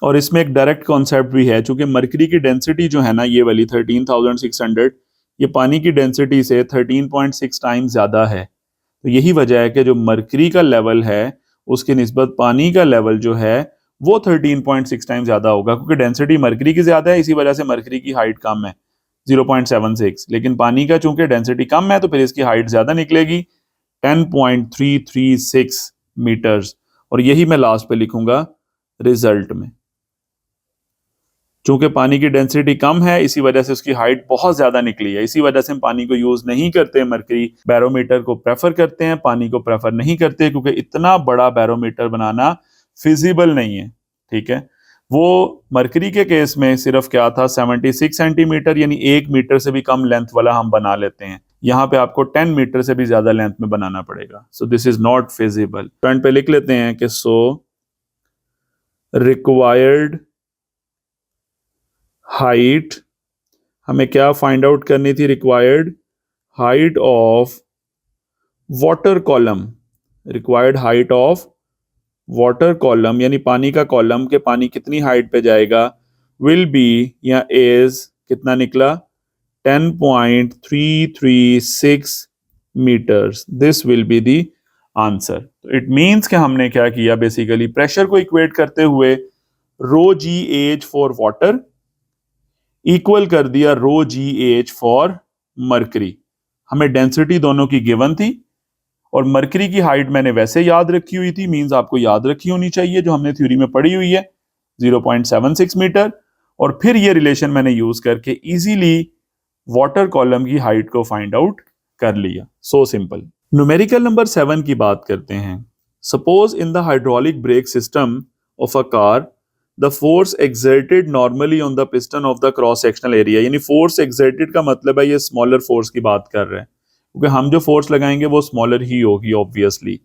और इसमें एक डायरेक्ट कॉन्सेप्ट भी है, चूंकि मरकरी की डेंसिटी जो है ना, ये वाली 13600, ये पानी की डेंसिटी से 13.6 टाइम्स ज्यादा है। तो यही वजह है कि जो मरकरी का लेवल है उसकी निस्बत पानी का लेवल जो है वो 13.6 टाइम्स ज्यादा होगा, क्योंकि डेंसिटी मरकरी की ज्यादा है, इसी वजह से मरकरी की हाइट कम है 0.76, लेकिन पानी का चूंकि डेंसिटी कम है तो फिर इसकी हाइट ज्यादा निकलेगी 10.336 मीटर्स। और यही मैं लास्ट पे लिखूंगा रिजल्ट में, चूंकि पानी की डेंसिटी कम है इसी वजह से उसकी हाइट बहुत ज्यादा निकली है, इसी वजह से हम पानी को यूज नहीं करते, मरकरी बैरोमीटर को प्रेफर करते हैं, पानी को प्रेफर नहीं करते, क्योंकि इतना बड़ा बैरोमीटर बनाना फिजिबल नहीं है, ठीक है। वो मरकरी के केस में सिर्फ क्या था, 76 सेंटीमीटर, यानी 1 मीटर से भी कम लेंथ वाला हम बना लेते हैं, यहाँ पे आपको 10 मीटर से भी ज्यादा लेंथ में बनाना पड़ेगा। सो this is not feasible. Front पे लिख लेते हैं कि सो रिक्वायर्ड हाइट, हमें क्या फाइंड आउट करनी थी, required height of water column, required height of water column, यानी पानी का कॉलम के पानी कितनी हाइट पे जाएगा, विल बी, या इज कितना निकला, 10.336 metres. This will be the answer. तो इट मींस कि हमने क्या किया, बेसिकली प्रेशर को इक्वेट करते हुए rho g h for water equal कर दिया rho g h for mercury. हमें डेंसिटी दोनों की गिवन थी और मरकरी की हाइट मैंने वैसे याद रखी हुई थी, मींस आपको याद रखी होनी चाहिए जो हमने थ्योरी में पढ़ी हुई है, 0.76 मीटर। और फिर ये रिलेशन मैंने यूज करके इजीली वाटर कॉलम की हाइट को फाइंड आउट कर लिया। So simple. न्यूमेरिकल नंबर 7 की बात करते हैं। Suppose in the hydraulic brake system of a car the force exerted normally on the piston of the cross sectional area, यानी force exerted का मतलब है ये स्मॉलर फोर्स की बात कर रहे हैं, क्योंकि हम जो फोर्स लगाएंगे वो स्मॉलर ही होगी ऑब्वियसली।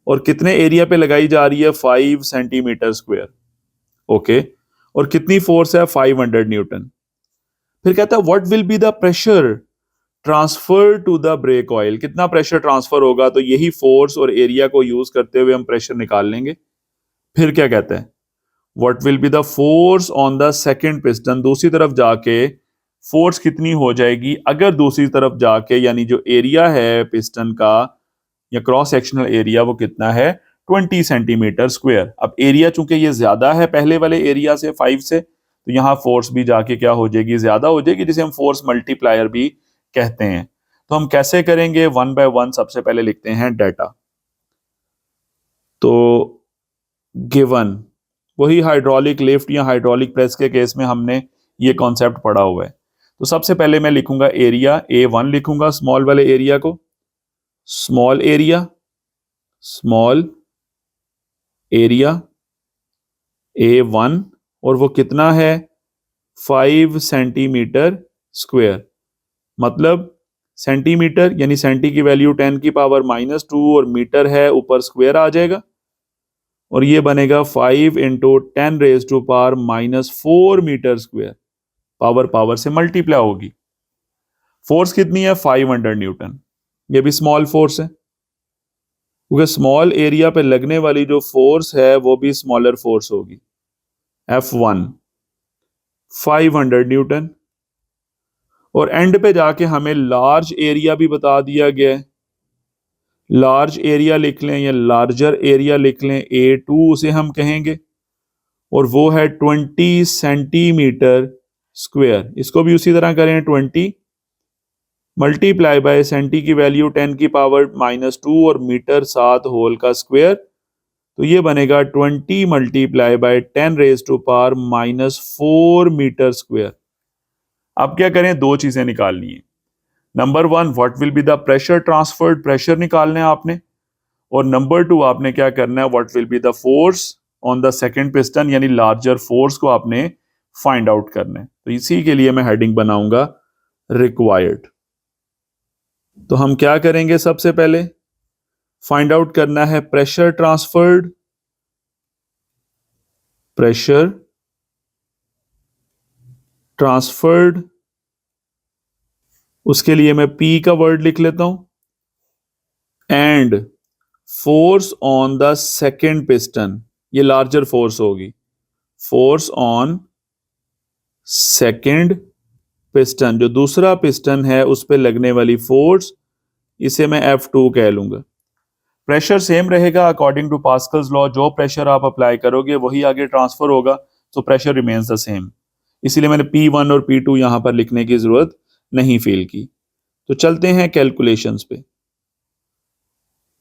और कितने एरिया पे लगाई जा रही है, 5 सेंटीमीटर स्क्वायर, ओके। और कितनी फोर्स है, 500 न्यूटन। फिर कहता है what will be the pressure transfer to the brake oil, कितना प्रेशर ट्रांसफर होगा, तो यही फोर्स और एरिया को यूज करते हुए हम प्रेशर निकाल लेंगे। फिर क्या कहता है, what will be the force on the second piston, दूसरी तरफ जाके फोर्स कितनी हो जाएगी अगर दूसरी तरफ जाके, यानी जो एरिया है पिस्टन का या क्रॉस सेक्शनल एरिया वो कितना है, 20 सेंटीमीटर स्क्वायर। अब एरिया चूंकि ये ज्यादा है पहले वाले एरिया से 5 से, तो यहाँ फोर्स भी जाके क्या हो जाएगी, ज्यादा हो जाएगी, जिसे हम फोर्स मल्टीप्लायर भी कहते हैं। तो हम कैसे करेंगे, 1 बाय 1 सबसे पहले लिखते हैं डाटा। तो गिवन, वही हाइड्रोलिक लिफ्ट या हाइड्रोलिक प्रेस के केस में हमने ये कॉन्सेप्ट पढ़ा हुआ है। तो सबसे पहले मैं लिखूंगा एरिया, A1 लिखूंगा स्मॉल वाले एरिया को, स्मॉल एरिया A1, और वो कितना है 5 सेंटीमीटर स्क्वायर, मतलब सेंटीमीटर यानी सेंटी की वैल्यू 10 की पावर -2 और मीटर है ऊपर स्क्वायर आ जाएगा, और ये बनेगा 5 into 10 raise to power -4 metre square, power power से मल्टीप्लाई होगी। फोर्स कितनी है 500 न्यूटन, ये भी स्मॉल फोर्स है क्योंकि स्मॉल एरिया पे लगने वाली जो फोर्स है वो भी स्मॉलर फोर्स होगी। F1 500 न्यूटन, और एंड पे जाके हमें लार्ज एरिया भी बता दिया गया है, लार्ज एरिया लिख लें या लार्जर एरिया लिख लें, A2 उसे हम कहेंगे, और वो है 20 सेंटीमीटर स्क्वायर। इसको भी उसी तरह करें, 20 मल्टीप्लाई बाय सेंटी की वैल्यू 10 की पावर -2 और मीटर 7 होल का स्क्वायर, तो ये बनेगा 20 multiply by 10 raise to power -4 metre square. अब क्या करें, दो चीजें निकालनी है। Number 1 what will be the pressure transferred, pressure निकालना है आपने, और नंबर 2 आपने क्या करना है, what will be the force on the second piston, यानी लार्जर फोर्स को आपने फाइंड आउट करना है। तो इसी के लिए मैं हेडिंग बनाऊंगा रिक्वायर्ड। तो हम क्या करेंगे, सबसे पहले फाइंड आउट करना है प्रेशर ट्रांसफर्ड, प्रेशर ट्रांसफर्ड, उसके लिए मैं P का वर्ड लिख लेता हूं, and force on the second piston, ये लार्जर फोर्स होगी, फोर्स ऑन सेकेंड पिस्टन, जो दूसरा पिस्टन है उस पर लगने वाली फोर्स, इसे मैं F2 कह लूंगा। प्रेशर सेम रहेगा अकॉर्डिंग टू पास्कल्स लॉ, जो प्रेशर आप अप्लाई करोगे वही आगे ट्रांसफर होगा, तो प्रेशर रिमेन्स द सेम, इसीलिए मैंने P1 और P2 यहां पर लिखने की जरूरत नहीं फील की। तो चलते हैं कैलकुलेशंस पे।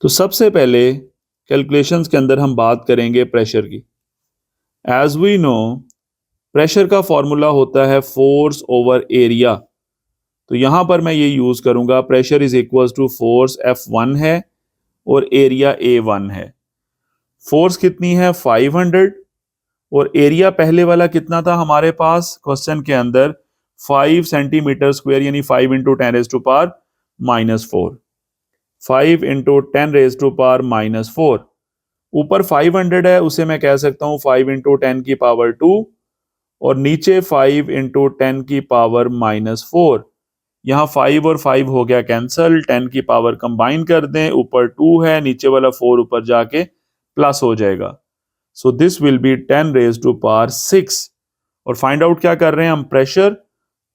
तो सबसे पहले कैलकुलेशंस के अंदर हम बात करेंगे प्रेशर की। एज वी नो प्रेशर का फॉर्मूला होता है फोर्स ओवर एरिया, तो यहां पर मैं ये यूज करूंगा, pressure is equal to force F1 है और एरिया A1 है। फोर्स कितनी है 500, और एरिया पहले वाला कितना था हमारे पास क्वेश्चन के अंदर, 5 सेंटीमीटर स्क्वायर, यानी 5 into 10 raise to power -4, 5 into 10 raise to power -4, ऊपर 500 है उसे मैं कह सकता हूं 5 इंटू 10 की पावर 2, और नीचे 5 इंटू 10 की पावर -4, यहां 5 और 5 हो गया कैंसल, 10 की पावर कंबाइन कर दें, ऊपर 2 है, नीचे वाला 4 ऊपर जाके प्लस हो जाएगा, so this will be 10 raise to power 6। और फाइंड आउट क्या कर रहे हैं हम, प्रेशर,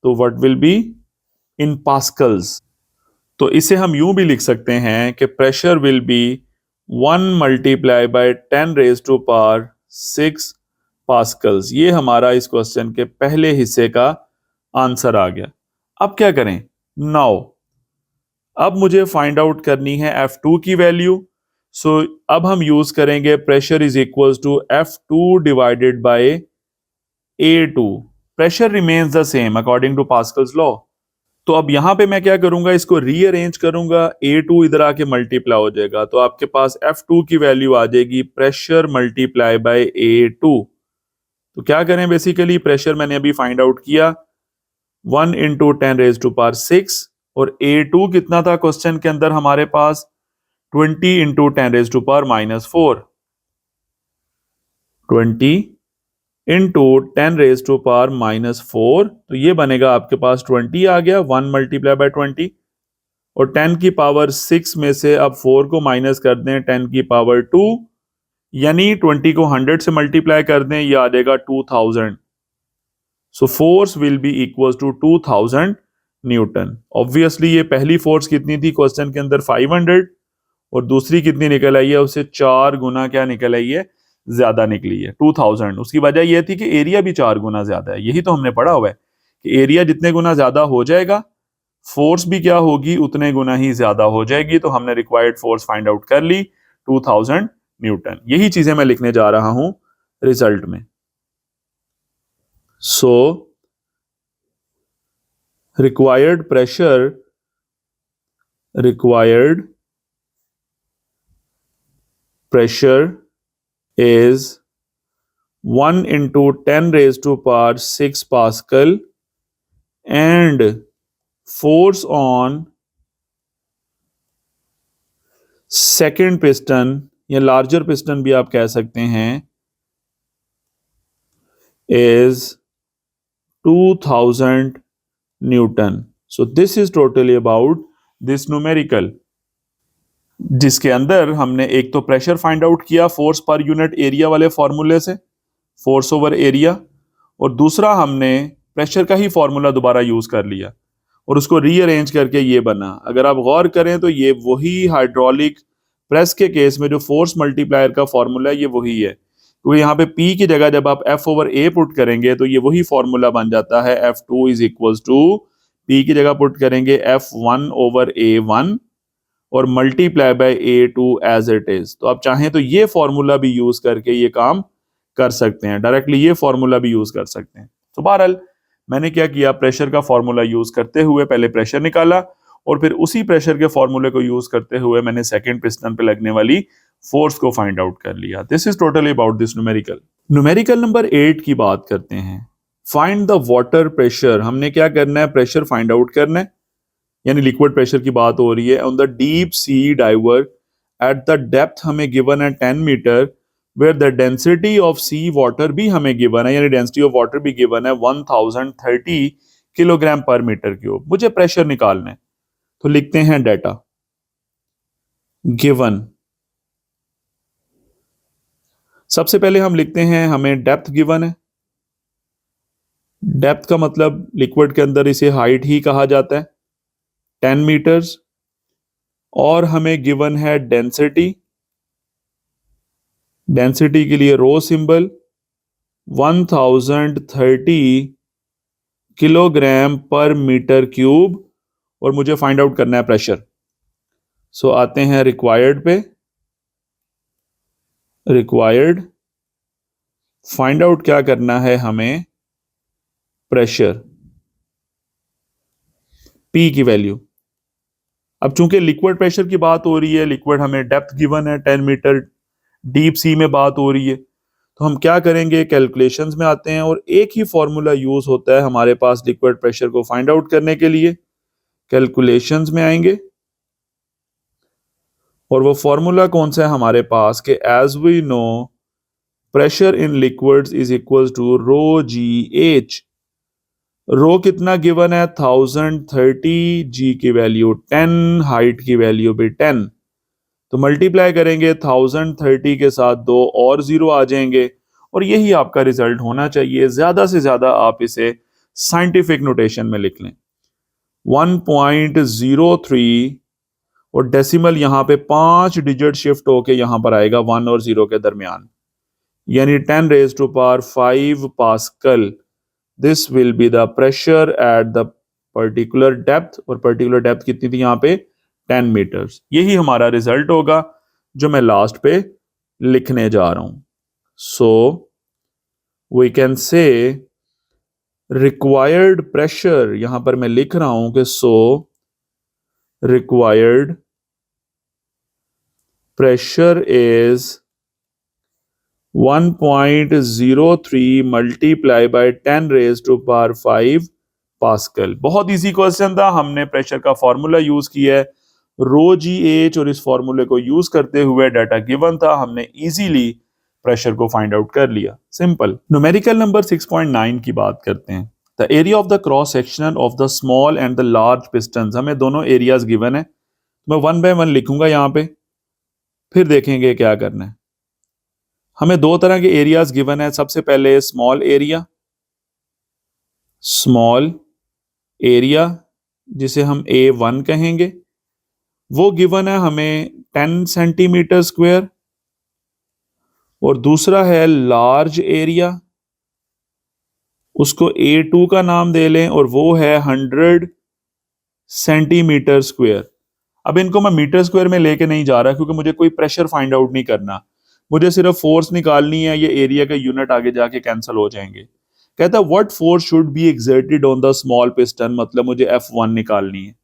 तो what will be in pascals. तो इसे हम यूं भी लिख सकते हैं कि pressure will be 1 multiply by 10 raise to power 6 pascals. ये हमारा इस क्वेश्चन के पहले हिस्से का आंसर आ गया। अब क्या करें, नाउ अब मुझे फाइंड आउट करनी है F2 की वैल्यू, सो अब हम यूज करेंगे pressure is equal to F2 divided by A2, pressure remains the same according to Pascal's law. तो अब यहां पे मैं क्या करूंगा, इसको रीअरेंज करूंगा, A2 इधर आके मल्टीप्लाई हो जाएगा, तो आपके पास F2 की वैल्यू आ जाएगी प्रेशर मल्टीप्लाई बाय A2। तो क्या करें, बेसिकली प्रेशर मैंने अभी फाइंड आउट किया 1 इंटू 10 रेज टू पावर 6, और A2 कितना था क्वेश्चन के अंदर हमारे पास 20 into 10 raise to power -4, 20 into 10 raise to power -4, तो ये बनेगा आपके पास 20 आ गया, 1 मल्टीप्लाई बाय 20, और 10 की पावर 6 में से अब 4 को माइनस कर दें, 10 की पावर 2, यानी 20 को 100 से मल्टीप्लाई कर दें, ये आ जाएगा 2000। So force will be equal to 2000 newton. Obviously ये पहली फोर्स कितनी थी क्वेश्चन के अंदर 500, और दूसरी कितनी निकल आई है, उससे 4 गुना क्या निकल आई है, ज्यादा निकली है 2000। उसकी वजह यह थी कि एरिया भी 4 गुना ज्यादा है, यही तो हमने पढ़ा हुआ है कि एरिया जितने गुना ज्यादा हो जाएगा फोर्स भी क्या होगी, उतने गुना ही ज्यादा हो जाएगी। तो हमने रिक्वायर्ड फोर्स फाइंड आउट कर ली 2000 न्यूटन। यही चीजें मैं लिखने जा रहा हूं रिजल्ट में। सो required pressure is 1 into 10 raised to power 6 Pascal, and force on second piston या लार्जर पिस्टन भी आप कह सकते हैं is 2000 Newton. So this is totally about this numerical, जिसके अंदर हमने एक तो प्रेशर फाइंड आउट किया फोर्स पर यूनिट एरिया वाले फॉर्मूले से, फोर्स ओवर एरिया, और दूसरा हमने प्रेशर का ही फॉर्मूला दोबारा यूज कर लिया और उसको रीअरेंज करके ये बना। अगर आप गौर करें तो ये वही हाइड्रोलिक प्रेस के केस में जो फोर्स मल्टीप्लायर का फॉर्मूला है ये वही है। तो यहाँ पे P की जगह जब आप F ओवर A पुट करेंगे तो ये वही फॉर्मूला बन जाता है, F2 is equal to P की जगह पुट करेंगे F1 ओवर A1 और multiply by A2 as it is. तो आप चाहें तो ये फॉर्मूला भी यूज करके ये काम कर सकते हैं, डायरेक्टली ये फॉर्मूला भी यूज कर सकते हैं। तो बहरहाल मैंने क्या किया, प्रेशर का फॉर्मूला यूज करते हुए पहले प्रेशर निकाला और फिर उसी प्रेशर के फॉर्मूले को यूज करते हुए मैंने सेकंड पिस्टन पे लगने वाली फोर्स को फाइंड आउट कर लिया। This is totally about this numerical. Numerical number 8 की बात करते हैं। Find the water pressure. हमने क्या करना है, प्रेशर फाइंड आउट करना है, यानी लिक्विड प्रेशर की बात हो रही है। On the deep sea diver at the depth हमें गिवन है 10 metre, where the density of sea water भी हमें गिवन है, यानी डेंसिटी ऑफ वाटर भी गिवन है 1030 किलोग्राम पर मीटर क्यूब। मुझे प्रेशर निकालना है तो लिखते हैं डाटा गिवन। सबसे पहले हम लिखते हैं हमें डेप्थ गिवन है। डेप्थ का मतलब लिक्विड के अंदर इसे हाइट ही कहा जाता है 10 मीटर्स, और हमें गिवन है डेंसिटी। डेंसिटी के लिए रो symbol 1030 kilogram per metre cube, और मुझे फाइंड आउट करना है प्रेशर। सो आते हैं रिक्वायर्ड पे, रिक्वायर्ड फाइंड आउट क्या करना है हमें, प्रेशर P की वैल्यू। अब चूंकि लिक्विड प्रेशर की बात हो रही है, लिक्विड हमें डेप्थ गिवन है 10 मीटर, डीप सी में बात हो रही है, तो हम क्या करेंगे, कैलकुलेशंस में आते हैं और एक ही फॉर्मूला यूज होता है हमारे पास लिक्विड प्रेशर को फाइंड आउट करने के लिए। कैलकुलेशंस में आएंगे और वो फॉर्मूला कौन सा है हमारे पास, कि as we know pressure in liquids is equal to rho g h. Rho कितना गिवन है 1030, जी की वैल्यू 10, हाइट की वैल्यू भी 10, तो मल्टीप्लाई करेंगे 1030 के साथ, दो और जीरो आ जाएंगे और यही आपका रिजल्ट होना चाहिए। ज्यादा से ज्यादा आप इसे साइंटिफिक नोटेशन में लिख लें 1.03, और डेसिमल यहां पे 5 डिजिट शिफ्ट होके यहां पर आएगा 1 और 0 के दरमियान, यानी 10 raise to power 5 pascal. This will be the pressure at the particular depth, और पर्टिकुलर डेप्थ कितनी थी यहाँ पे 10 मीटर्स। यही हमारा रिजल्ट होगा जो मैं लास्ट पे लिखने जा रहा हूं। So we can say required pressure, यहां पर मैं लिख रहा हूं कि so required pressure is 1.03 multiply by 10 raise to power 5 pascal. बहुत इजी क्वेश्चन था, हमने प्रेशर का फॉर्मूला यूज किया है रो जी एच, और इस फॉर्मूले को यूज करते हुए डाटा गिवन था, हमने इजीली प्रेशर को फाइंड आउट कर लिया। सिंपल। न्यूमेरिकल नंबर 6.9 की बात करते हैं। The area of the cross section of the small and the large pistons. हमें दोनों एरियाज गिवन है, मैं 1 बाय 1 लिखूंगा यहां पे, फिर देखेंगे क्या करना है। हमें दो तरह के एरियाज गिवन है। सबसे पहले स्मॉल एरिया, स्मॉल एरिया जिसे हम A1 कहेंगे, वो गिवन है हमें 10 सेंटीमीटर स्क्वायर, और दूसरा है लार्ज एरिया, उसको A2 का नाम दे लें, और वो है 100 सेंटीमीटर स्क्वायर। अब इनको मैं मीटर स्क्वायर में लेके नहीं जा रहा क्योंकि मुझे कोई प्रेशर फाइंड आउट नहीं करना, मुझे सिर्फ फोर्स निकालनी है। ये एरिया का यूनिट आगे जाके कैंसिल हो जाएंगे। कहता है what force should be exerted on the small piston, मतलब मुझे F1 निकालनी है।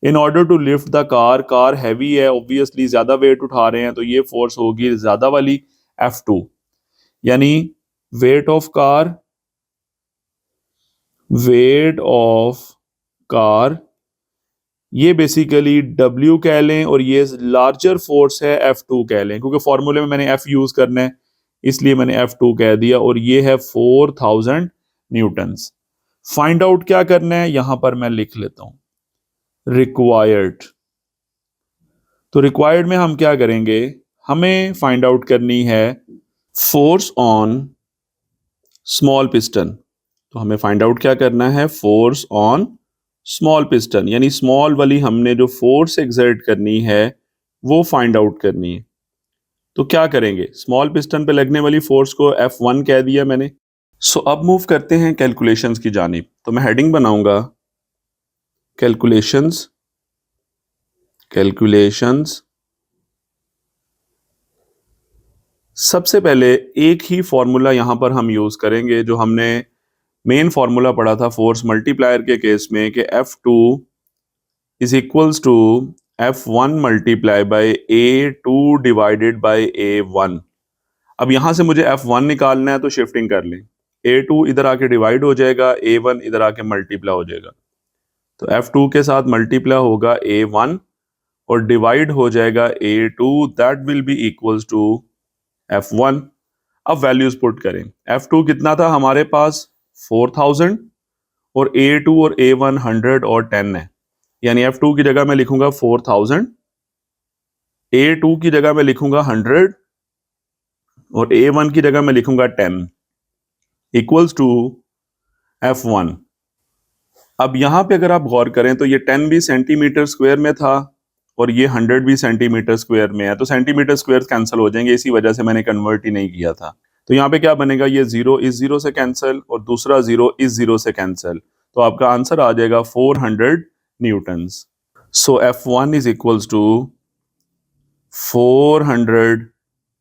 In order to lift the car, car heavy है, ऑब्वियसली ज्यादा वेट उठा रहे हैं, तो ये फोर्स होगी ज्यादा वाली F2, यानी वेट ऑफ कार ये बेसिकली W कह लें, और ये लार्जर फोर्स है F2 कह लें, क्योंकि फॉर्मूले में मैंने F यूज करना है इसलिए मैंने F2 कह दिया, और ये है 4000 न्यूटन्स। फाइंड आउट क्या करना है, यहां पर मैं लिख लेता हूं रिक्वायर्ड। तो रिक्वायर्ड में हम क्या करेंगे, हमें फाइंड आउट करनी है फोर्स ऑन स्मॉल पिस्टन। तो हमें फाइंड आउट क्या करना है, फोर्स ऑन स्मॉल पिस्टन, यानी स्मॉल वाली हमने जो फोर्स एक्सर्ट करनी है वो फाइंड आउट करनी है। तो क्या करेंगे, स्मॉल पिस्टन पे लगने वाली फोर्स को F1 कह दिया मैंने। सो अब मूव करते हैं कैलकुलेशंस की जानिब। तो मैं हेडिंग बनाऊंगा कैलकुलेशंस। सबसे पहले एक ही फॉर्मूला यहां पर हम यूज करेंगे जो हमने मेन फॉर्मूला पढ़ा था फोर्स मल्टीप्लायर के केस में, कि F2 is equals to F1 multiply by A2 divided by A1। अब यहां से मुझे F1 निकालना है, तो शिफ्टिंग कर लें, A2 इधर आके डिवाइड हो जाएगा, A1 इधर आके मल्टीप्लाई हो जाएगा। तो F2 के साथ मल्टीप्लाई होगा A1 और डिवाइड हो जाएगा A2, that will be equals to F1। अब वैल्यूज पुट करें, F2 कितना था हमारे पास 4000, और A2 और A1 100 और 10 है, यानी F2 की जगह मैं लिखूंगा 4000, A2 की जगह मैं लिखूंगा 100 और A1 की जगह मैं लिखूंगा 10 इक्वल्स टू F1। अब यहां पे अगर आप गौर करें तो ये 10 भी सेंटीमीटर स्क्वायर में था और ये 100 भी सेंटीमीटर स्क्वायर में है, तो सेंटीमीटर स्क्वायर कैंसिल हो जाएंगे, इसी वजह से मैंने कन्वर्ट ही नहीं किया था। तो यहाँ पे क्या बनेगा, ये 0 इस 0 से कैंसिल और दूसरा 0 इस 0 से कैंसिल, तो आपका आंसर आ जाएगा 400 newtons. So F1 is equals to 400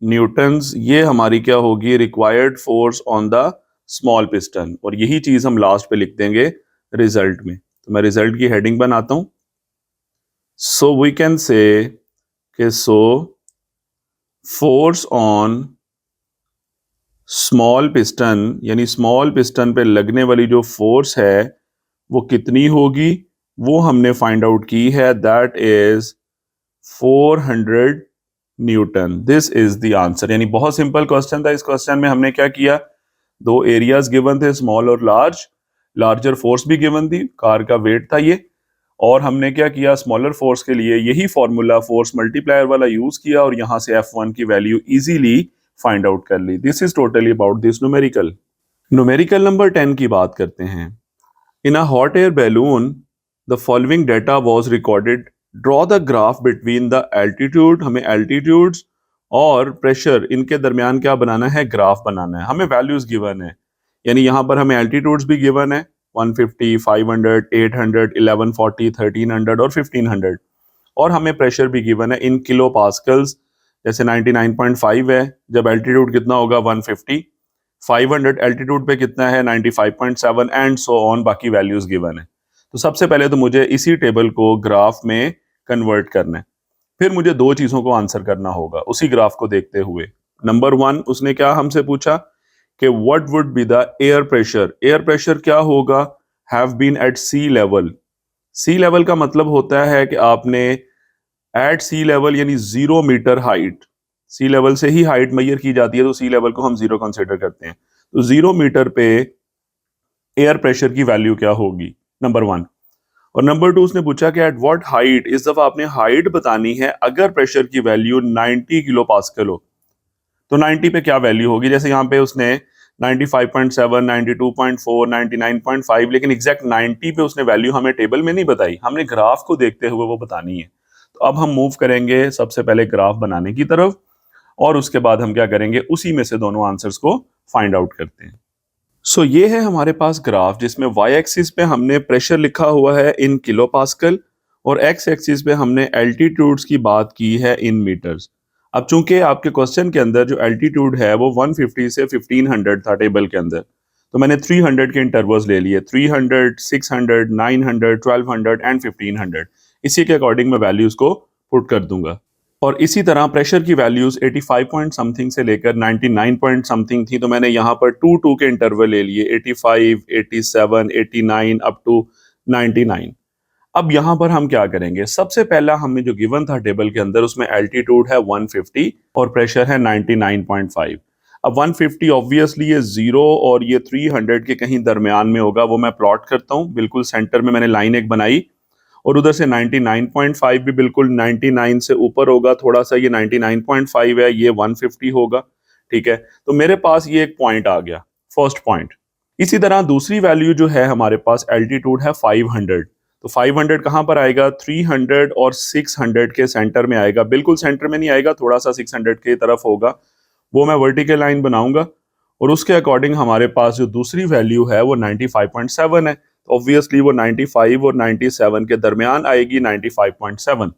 newtons. ये हमारी क्या होगी, required force on the small piston, और यही चीज हम लास्ट पे लिख देंगे रिजल्ट में। तो मैं रिजल्ट की हेडिंग बनाता हूं। सो वी कैन से कि so force on small piston, यानी स्मॉल पिस्टन पे लगने वाली जो फोर्स है वो कितनी होगी, वो हमने फाइंड आउट की है, that is 400 Newton. This is the answer. यानी बहुत सिंपल क्वेश्चन था। इस क्वेश्चन में हमने क्या किया, दो एरियाज गिवन थे, स्मॉल और लार्ज, लार्जर फोर्स भी गिवन थी, कार का वेट था ये, और हमने क्या किया, स्मॉलर फोर्स के लिए यही फॉर्मूला फोर्स मल्टीप्लायर वाला यूज किया और यहां से F1 की वैल्यू इजीली फाइंड आउट कर ली। This is totally about this numerical. Numerical number 10 की बात करते हैं। In a hot air balloon the following data was recorded, draw the graph between the altitude. हमें एल्टीट्यूड्स और प्रेशर इनके दरमियान क्या बनाना है, ग्राफ बनाना है। हमें वैल्यूज गिवन है, यानी यहां पर हमें एल्टीट्यूड्स भी गिवन है 150, 500, 800, 1140, 1300 और 1500, और हमें प्रेशर भी गिवन है इन किलो पास्कल्स। जैसे 99.5 है, जब एल्टीट्यूड कितना होगा 150, 500 एल्टीट्यूड पे कितना है 95.7 एंड सो ऑन, बाकी वैल्यूज गिवन है। तो सबसे पहले तो मुझे इसी टेबल को ग्राफ में कन्वर्ट करना है, फिर मुझे दो चीजों को आंसर करना होगा उसी ग्राफ को देखते हुए। नंबर 1, उसने क्या हमसे पूछा कि what would be the air pressure. Air pressure क्या होगा, have been at sea level. Sea level का मतलब होता है कि आपने एट सी लेवल यानी 0 मीटर हाइट, सी लेवल से ही हाइट मेजर की जाती है, तो सी लेवल को हम 0 कंसिडर करते हैं। तो 0 मीटर पे एयर प्रेशर की वैल्यू क्या होगी, नंबर 1। और नंबर 2, उसने पूछा कि एट व्हाट हाइट, इस दफा आपने हाइट बतानी है अगर प्रेशर की वैल्यू 90 किलो पास्कल हो, तो 90 पे क्या वैल्यू होगी। जैसे यहाँ पे उसने 95.7, 92.4, 99.5, लेकिन एग्जैक्ट 90 पे उसने वैल्यू हमें टेबल में नहीं बताई, हमने ग्राफ को देखते हुए वो बतानी है। तो अब हम मूव करेंगे सबसे पहले ग्राफ बनाने की तरफ, और उसके बाद हम क्या करेंगे, उसी में से दोनों आंसर्स को फाइंड आउट करते हैं। सो ये है हमारे पास ग्राफ जिसमें वाई एक्सिस पे हमने प्रेशर लिखा हुआ है इन किलो पास्कल और एक्स एक्सिस पे हमने एल्टीट्यूड्स की बात की है इन मीटर्स। अब चूंकि आपके क्वेश्चन के अंदर जो एल्टीट्यूड है वो 150 से 1500 था टेबल के अंदर, तो मैंने 300 के इंटरवल्स ले लिए, 300, 600, 900, 1200 एंड 1500। इसी के अकॉर्डिंग मैं वैल्यूज को पुट कर दूंगा। और इसी तरह प्रेशर की वैल्यूज 85 पॉइंट समथिंग से लेकर 99 पॉइंट समथिंग थी, तो मैंने यहाँ पर 2 के इंटरवल ले लिए, 85, 87, 89 अप टू 99। अब यहाँ पर हम क्या करेंगे, सबसे पहला हमें जो गिवन था टेबल के अंदर उसमें एल्टीट्यूड है 150 और प्रेशर है 99.5। अब 150 ऑब्वियसली ये जीरो और ये 300 के कहीं दरमियान में होगा, वो मैं प्लॉट करता हूँ। बिल्कुल सेंटर में मैंने लाइन एक बनाई और उधर से 99.5 भी बिल्कुल 99 से ऊपर होगा, थोड़ा सा ये 99.5 है, ये 150 होगा। ठीक है, तो मेरे पास ये एक पॉइंट आ गया, फर्स्ट पॉइंट। इसी तरह दूसरी वैल्यू जो है हमारे पास एल्टीट्यूड है 500। तो 500 कहां पर आएगा, 300 और 600 के सेंटर में आएगा, बिल्कुल सेंटर में नहीं आएगा, थोड़ा सा 600 की तरफ होगा। वो मैं वर्टिकल लाइन बनाऊंगा और उसके अकॉर्डिंग हमारे पास जो दूसरी वैल्यू है वो 95.7 है। ऑब्वियसली वो 95 और 97 के दरमियान आएगी, 95.7।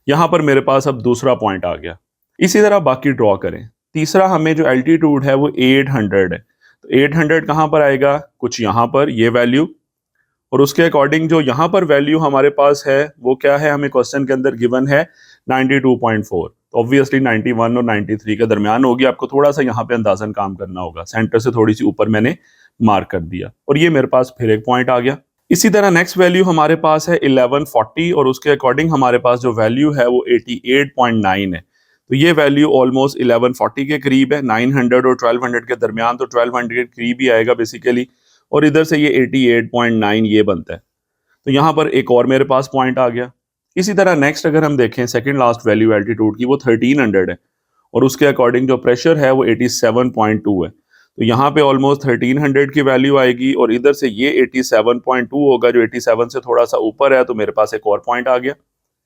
यहां पर मेरे पास अब दूसरा पॉइंट आ गया। इसी तरह बाकी ड्रॉ करें। तीसरा हमें जो एल्टीट्यूड है वो 800 है, तो 800 कहां पर आएगा, कुछ यहां पर ये वैल्यू, और उसके अकॉर्डिंग जो यहां पर वैल्यू हमारे पास है वो क्या है, हमें क्वेश्चन के अंदर गिवन है 92.4। तो ऑब्वियसली 91 और 93 के दरमियान होगी। आपको थोड़ा सा यहाँ पे अंदाजन काम करना होगा, सेंटर से थोड़ी सी ऊपर मैंने मार्क कर दिया और ये मेरे पास फिर एक पॉइंट आ गया। इसी तरह नेक्स्ट वैल्यू हमारे पास है 1140 और उसके अकॉर्डिंग हमारे पास जो वैल्यू है वो 88.9 है। तो ये वैल्यू ऑलमोस्ट 1140 के करीब है, 900 और 1200 के दरमियान, तो 1200 के करीब ही आएगा बेसिकली। और इधर से ये 88.9 ये बनता है, तो यहाँ पर एक और मेरे पास पॉइंट आ गया। इसी तरह नेक्स्ट अगर हम देखें सेकंड लास्ट वैल्यू एल्टीट्यूड की वो 1300 है और उसके अकॉर्डिंग जो प्रेशर है वो 87.2 है। तो यहाँ पे ऑलमोस्ट 1300 की वैल्यू आएगी और इधर से ये 87.2 होगा जो 87 से थोड़ा सा ऊपर है, तो मेरे पास एक और पॉइंट आ गया।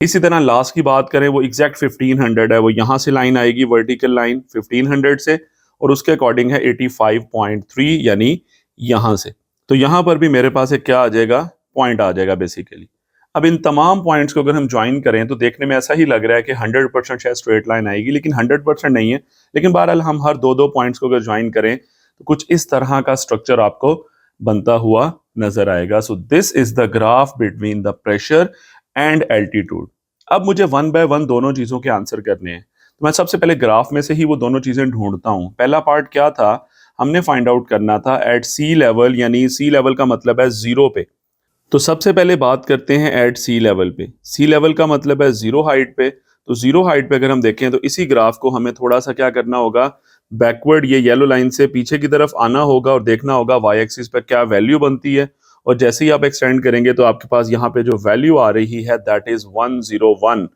इसी तरह लास्ट की बात करें वो एग्जैक्ट 1500 है, वो यहाँ से लाइन आएगी वर्टिकल लाइन 1500 से और उसके अकॉर्डिंग है 85.3 यानी यहाँ से। तो यहाँ पर भी मेरे पास एक क्या आ जाएगा, पॉइंट आ जाएगा बेसिकली। अब इन तमाम पॉइंट्स को अगर हम ज्वाइन करें तो देखने में ऐसा ही लग रहा है कि 100% शायद स्ट्रेट लाइन आएगी, लेकिन 100% नहीं है। लेकिन बहरहाल हम हर दो पॉइंट्स को अगर ज्वाइन करें तो कुछ इस तरह का स्ट्रक्चर आपको बनता हुआ नजर आएगा। सो this is the graph between the pressure and altitude. अब मुझे वन बाय वन दोनों चीजों के आंसर करने हैं, तो मैं सबसे पहले ग्राफ में से ही वो दोनों चीजें ढूंढता हूं। पहला पार्ट क्या था, हमने फाइंड आउट करना था एट सी लेवल, यानी सी लेवल का मतलब है जीरो पे। तो सबसे पहले बात करते हैं एट सी लेवल पे। सी लेवल का मतलब है जीरो हाइट पे। तो जीरो हाइट पे अगर हम देखें तो इसी ग्राफ को हमें थोड़ा सा क्या करना होगा, बैकवर्ड ये येलो लाइन से पीछे की तरफ आना होगा और देखना होगा वाई एक्सिस पे क्या वैल्यू बनती है। और जैसे ही आप एक्सटेंड करेंगे तो आपके पास यहाँ पे जो वैल्यू आ रही है दैट इज 101।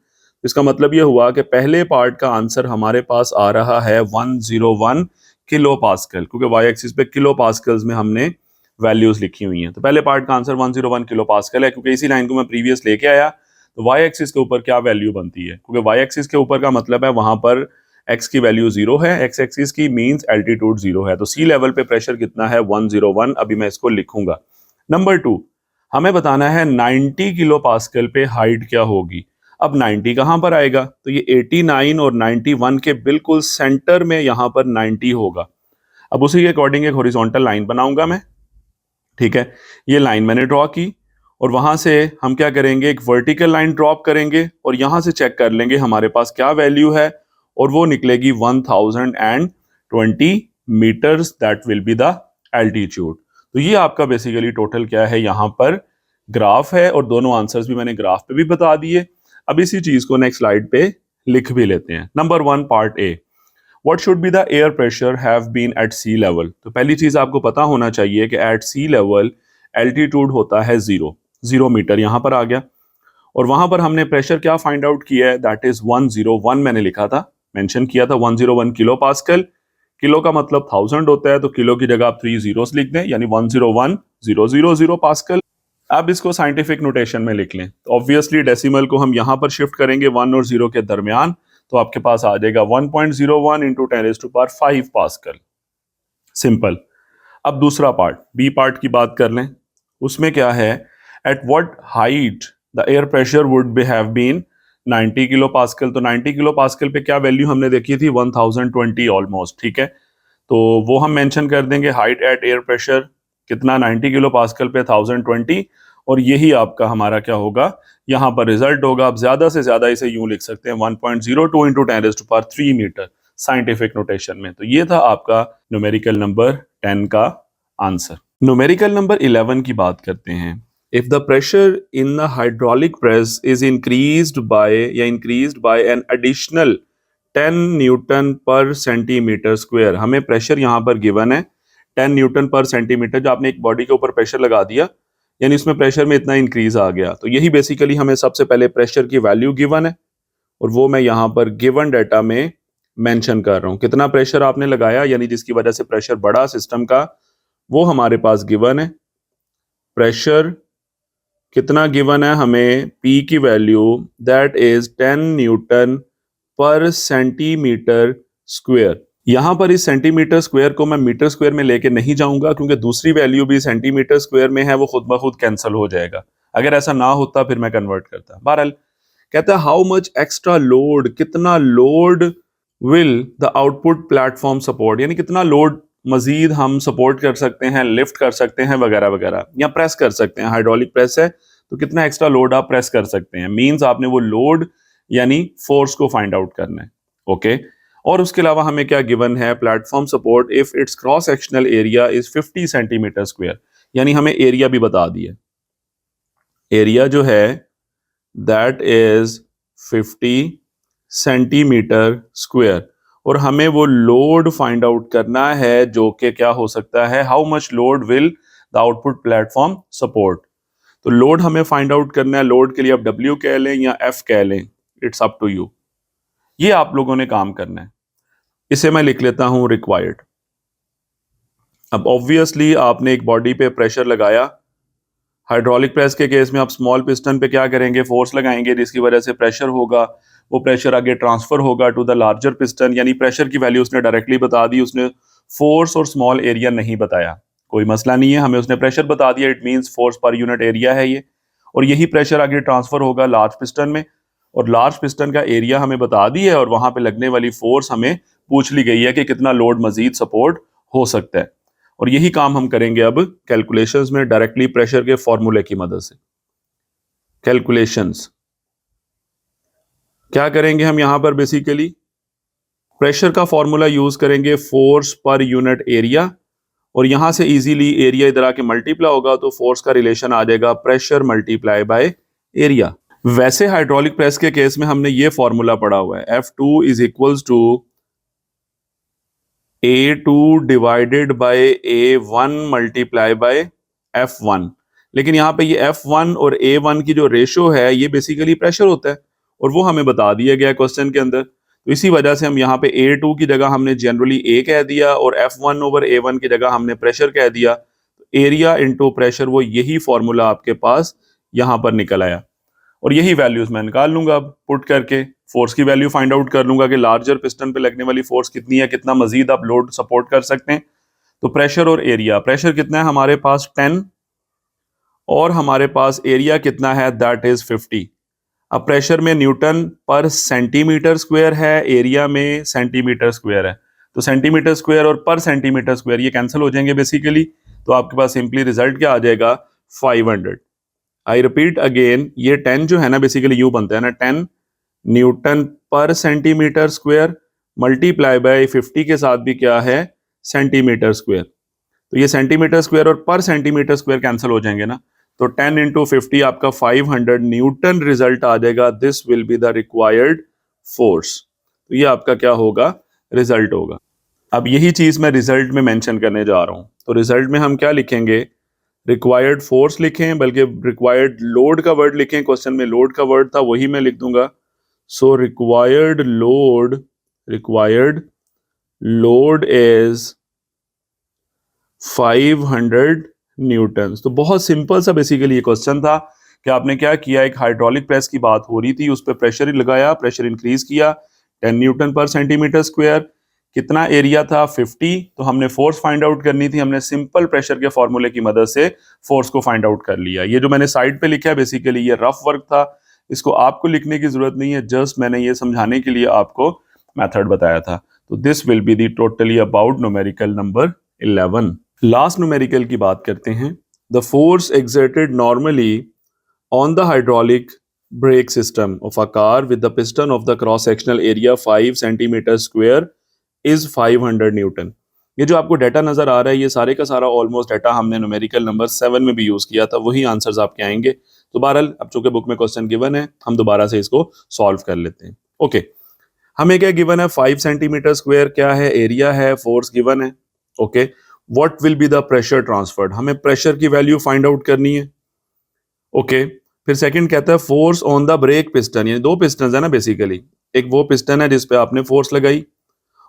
इसका मतलब ये हुआ कि पहले पार्ट का आंसर हमारे पास आ रहा है 101 किलो पास्कल, क्योंकि वाई एक्सिस पे किलो पास्कल्स में हमने वैल्यूज लिखी हुई हैं। तो पहले पार्ट का आंसर 101 किलो पास्कल है, क्योंकि इसी लाइन को मैं प्रीवियस लेके आया। तो वाई एक्सिस के ऊपर क्या वैल्यू बनती है, क्योंकि वाई एक्सिस के ऊपर का मतलब है वहां पर एक्स की वैल्यू जीरो है, एक्स एक्सिस की मींस एल्टीट्यूड जीरो है। तो सी लेवल पे प्रेशर कितना है, 101। अभी मैं इसको लिखूंगा। नंबर 2, हमें बताना है 90 किलो पास्कल पे हाइट क्या होगी। अब 90 कहां पर आएगा, तो ये 89 और 91 के बिल्कुल सेंटर में यहां पर 90 होगा। अब उसी के अकॉर्डिंग एक हॉरिजॉन्टल लाइन बनाऊंगा मैं। ठीक है, ये लाइन मैंने ड्रॉ की और वहां से हम क्या करेंगे, एक वर्टिकल लाइन ड्रॉप करेंगे और यहां से चेक कर लेंगे हमारे पास क्या वैल्यू है, और वो निकलेगी 1020 metres, that will be the altitude. तो ये आपका बेसिकली टोटल क्या है, यहां पर ग्राफ है और दोनों आंसर्स भी मैंने ग्राफ पे भी बता दिए। अब इसी चीज को नेक्स्ट स्लाइड पे लिख भी लेते हैं। Number 1 part A, What should be the air pressure have been at sea level? तो पहली चीज आपको पता होना चाहिए कि at sea level एल्टीट्यूड होता है 0 मीटर, यहां पर आ गया। और वहां पर हमने प्रेशर क्या फाइंड आउट किया है, दैट इज 101। मैंने लिखा था, मेंशन किया था 101 किलो पास्कल। किलो का मतलब 1000 होता है, तो किलो की जगह आप 3 जीरोस लिख दें, यानी 101,000 पास्कल। अब इसको साइंटिफिक नोटेशन में लिख लें, तो ऑब्वियसली डेसिमल को हम यहां पर शिफ्ट करेंगे 1 और 0 के दरमियान, तो आपके पास आ जाएगा 1.01 इंटू 10⁵ पास्कल। सिंपल। अब दूसरा पार्ट, बी पार्ट की बात कर लें। उसमें क्या है, at what height the air pressure would be have been 90 kilo pascal. तो 90 किलो पास्कल पे क्या वैल्यू हमने देखी थी, 1020 ऑलमोस्ट, ठीक है। तो वो हम मेंशन कर देंगे, हाइट एट एयर प्रेशर कितना, 90 किलो पास्कल पे 1020, और यही आपका हमारा क्या होगा, यहाँ पर रिजल्ट होगा। आप ज्यादा से ज्यादा इसे यूं लिख सकते हैं 1.02 इंटू 10⁻³ मीटर साइंटिफिक नोटेशन में। तो ये था आपका न्यूमेरिकल नंबर 10 का आंसर। न्यूमेरिकल नंबर 11 की बात करते हैं। If the pressure in the hydraulic press is increased by an additional 10 Newton पर सेंटीमीटर स्क्वायर। हमें प्रेशर यहां पर गिवन है 10 न्यूटन पर सेंटीमीटर। जो आपने एक बॉडी के ऊपर प्रेशर लगा दिया, यानी इसमें प्रेशर में इतना इंक्रीज आ गया। तो यही बेसिकली हमें सबसे पहले प्रेशर की वैल्यू गिवन है, और वो मैं यहां पर गिवन डाटा में मेंशन कर रहा हूं। कितना प्रेशर आपने लगाया, यानी जिसकी वजह से प्रेशर बढ़ा सिस्टम का, वो हमारे पास गिवन है। प्रेशर कितना गिवन है हमें, P की वैल्यू दैट इज 10 न्यूटन पर सेंटीमीटर स्क्वायर। यहां पर इस सेंटीमीटर स्क्वायर को मैं मीटर स्क्वायर में लेके नहीं जाऊंगा, क्योंकि दूसरी वैल्यू भी सेंटीमीटर स्क्वायर में है, वो खुद ब खुद कैंसिल हो जाएगा। अगर ऐसा ना होता फिर मैं कन्वर्ट करता। बहरहाल कहता है हाउ मच एक्स्ट्रा लोड, कितना load will the output platform support, यानी कितना लोड मजीद हम सपोर्ट कर सकते हैं, लिफ्ट कर सकते हैं वगैरह वगैरह, या प्रेस कर सकते हैं। हाइड्रोलिक प्रेस है तो कितना एक्स्ट्रा लोड आप प्रेस कर सकते हैं। मींस आपने वो लोड यानी फोर्स को फाइंड आउट करना है, ओके। और उसके अलावा हमें क्या गिवन है, platform support if it's cross sectional area is 50 centimetre square, यानी हमें एरिया भी बता दिया। एरिया जो है दैट इज 50 सेंटीमीटर स्क्वायर, और हमें वो लोड फाइंड आउट करना है जो कि क्या हो सकता है, how much load will the output platform support. तो लोड हमें फाइंड आउट करना है। लोड के लिए आप W कह लें या F कह लें, इट्स अप टू यू। ये आप लोगों ने काम करना है। इसे मैं लिख लेता हूं रिक्वायर्ड। अब ऑब्वियसली आपने एक बॉडी पे प्रेशर लगाया। हाइड्रोलिक प्रेस के केस में आप स्मॉल पिस्टन पे क्या करेंगे, फोर्स लगाएंगे, जिसकी वजह से प्रेशर होगा, वो प्रेशर आगे ट्रांसफर होगा टू द लार्जर पिस्टन। यानी प्रेशर की वैल्यू उसने डायरेक्टली बता दी, उसने फोर्स और स्मॉल एरिया नहीं बताया। कोई मसला नहीं है, हमें उसने प्रेशर बता दिया, it means force per unit area है ये। और यही प्रेशर आगे ट्रांसफर होगा लार्ज पिस्टन में, और लार्ज पिस्टन का एरिया हमें बता दी है, और वहां पे लगने वाली फोर्स हमें पूछ ली गई है कि कितना लोड मजीद सपोर्ट हो सकता है। और यही काम हम करेंगे अब कैलकुलेशंस में, डायरेक्टली प्रेशर के फॉर्मूले की मदद से। कैलकुलेशंस क्या करेंगे हम यहां पर, बेसिकली प्रेशर का फॉर्मूला यूज करेंगे, फोर्स पर यूनिट एरिया, और यहां से इजीली एरिया इधर आके मल्टीप्लाई होगा, तो फोर्स का रिलेशन आ जाएगा प्रेशर मल्टीप्लाई बाय एरिया। वैसे हाइड्रोलिक प्रेस के केस में हमने ये फॉर्मूला पढ़ा हुआ है, F2 is equals to A2 divided by A1 multiply by F1। लेकिन यहाँ पे ये F1 और A1 की जो रेशो है ये बेसिकली प्रेशर होता है, और वो हमें बता दिया गया क्वेश्चन के अंदर। तो इसी वजह से हम यहाँ पे A2 की जगह हमने जनरली A कह दिया, और F1 ओवर A1 की जगह हमने प्रेशर कह दिया। एरिया इंटू प्रेशर, वो यही फॉर्मूला आपके पास यहाँ पर निकल आया, और यही वैल्यूज मैं निकाल लूंगा अब पुट करके। फोर्स की वैल्यू फाइंड आउट कर लूंगा कि लार्जर पिस्टन पे लगने वाली फोर्स कितनी है, कितना मजीद आप लोड सपोर्ट कर सकते हैं। तो प्रेशर और एरिया, प्रेशर कितना है हमारे पास 10, और हमारे पास एरिया कितना है, दैट इज 50। अब प्रेशर में न्यूटन पर सेंटीमीटर स्क्वायर है, एरिया में सेंटीमीटर स्क्वायर है। तो सेंटीमीटर स्क्वायर और पर सेंटीमीटर स्क्वायर ये कैंसिल हो जाएंगे बेसिकली। तो आपके पास सिंपली रिजल्ट क्या आ जाएगा, 500। आई रिपीट अगेन, ये 10 जो है ना बेसिकली यू बनता है ना, 10 न्यूटन पर सेंटीमीटर स्क्वायर मल्टीप्लाई बाय 50 के साथ भी क्या है, सेंटीमीटर स्क्वायर। तो ये सेंटीमीटर स्क्वायर और पर सेंटीमीटर स्क्वायर कैंसिल हो जाएंगे ना, तो 10 इंटू 50 आपका 500 न्यूटन रिजल्ट आ जाएगा। This will be the required force. तो ये आपका क्या होगा, रिजल्ट होगा। अब यही चीज मैं रिजल्ट में मेंशन करने जा रहा हूं। तो रिजल्ट में हम क्या लिखेंगे, रिक्वायर्ड फोर्स लिखें, बल्कि रिक्वायर्ड लोड का वर्ड लिखें। क्वेश्चन में लोड का वर्ड था, वही मैं लिख दूंगा। So required load is 500 Newton. तो बहुत सिंपल सा बेसिकली ये क्वेश्चन था कि आपने क्या किया, एक हाइड्रोलिक प्रेस की बात हो रही थी, उस पर प्रेशर लगाया, प्रेशर इंक्रीज किया 10 न्यूटन पर सेंटीमीटर स्क्वायर। कितना एरिया था 50, तो हमने फोर्स फाइंड आउट करनी थी, हमने सिंपल प्रेशर के फॉर्मूले की मदद से फोर्स को फाइंड आउट कर लिया। ये जो मैंने साइड पे लिखा है बेसिकली ये रफ वर्क था, इसको आपको लिखने की जरूरत नहीं है, जस्ट मैंने ये समझाने के लिए आपको मेथड बताया था। तो this will be the totally about numerical number 11। Last numerical की बात करते हैं। The force exerted normally on the hydraulic brake system of a car with the piston of the cross sectional area 5 centimeter square is 500 Newton. ये जो आपको data नजर आ रहा है ये सारे का सारा ऑलमोस्ट डाटा हमने न्यूमेरिकल नंबर 7 में भी यूज किया था, वही आंसर्स आपके आएंगे। तो बहरहाल अब चूंकि बुक में क्वेश्चन गिवन है हम दोबारा से इसको सॉल्व कर लेते हैं। ओके, हमें क्या गिवन है 5 सेंटीमीटर स्क्वायर क्या है, एरिया है, फोर्स गिवन है। Okay, what will be the pressure transferred, हमें प्रेशर की वैल्यू फाइंड आउट करनी है। ओके, फिर सेकंड कहता है force on the brake piston, यानी दो पिस्टन है ना बेसिकली, एक वो पिस्टन है जिसपे आपने फोर्स लगाई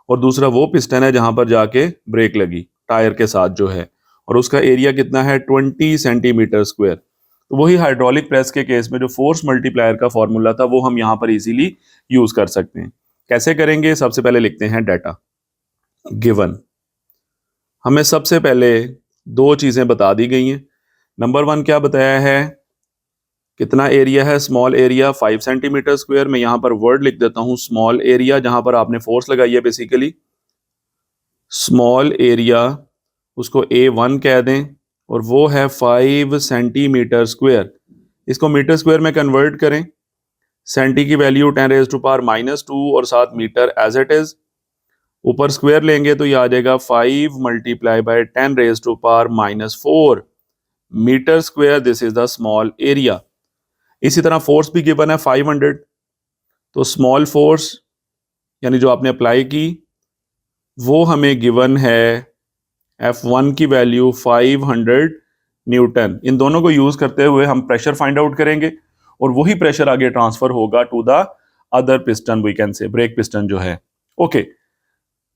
और दूसरा वो पिस्टन है जहां पर जाके ब्रेक लगी टायर के साथ जो है, और उसका एरिया कितना है 20 सेंटीमीटर स्क्वायर। तो वही हाइड्रोलिक प्रेस के केस में जो फोर्स मल्टीप्लायर का फॉर्मूला था वो हम यहां पर इजीली यूज कर सकते हैं। कैसे करेंगे, सबसे पहले लिखते हैं डाटा गिवन। हमें सबसे पहले दो चीजें बता दी गई हैं। नंबर 1 क्या बताया है, कितना एरिया है, स्मॉल एरिया 5 सेंटीमीटर स्क्वायर। मैं यहां पर वर्ड लिख देता हूं स्मॉल एरिया, जहां पर आपने फोर्स लगाई है बेसिकली स्मॉल एरिया, उसको A1 कह दें, और वो है 5 सेंटीमीटर स्क्वायर। इसको मीटर स्क्वायर में कन्वर्ट करें, सेंटी की वैल्यू 10⁻⁻² और साथ मीटर एज इट इज, ऊपर स्क्वायर लेंगे तो ये आ जाएगा 5 multiply by 10⁻⁻4 metre square. This is the small area. इसी तरह फोर्स भी गिवन है 500, तो स्मॉल फोर्स यानी जो आपने अप्लाई की वो हमें गिवन है F1 की वैल्यू 500 न्यूटन। इन दोनों को यूज करते हुए हम प्रेशर फाइंड आउट करेंगे और वही प्रेशर आगे ट्रांसफर होगा to the other piston, we can say brake piston जो है। ओके,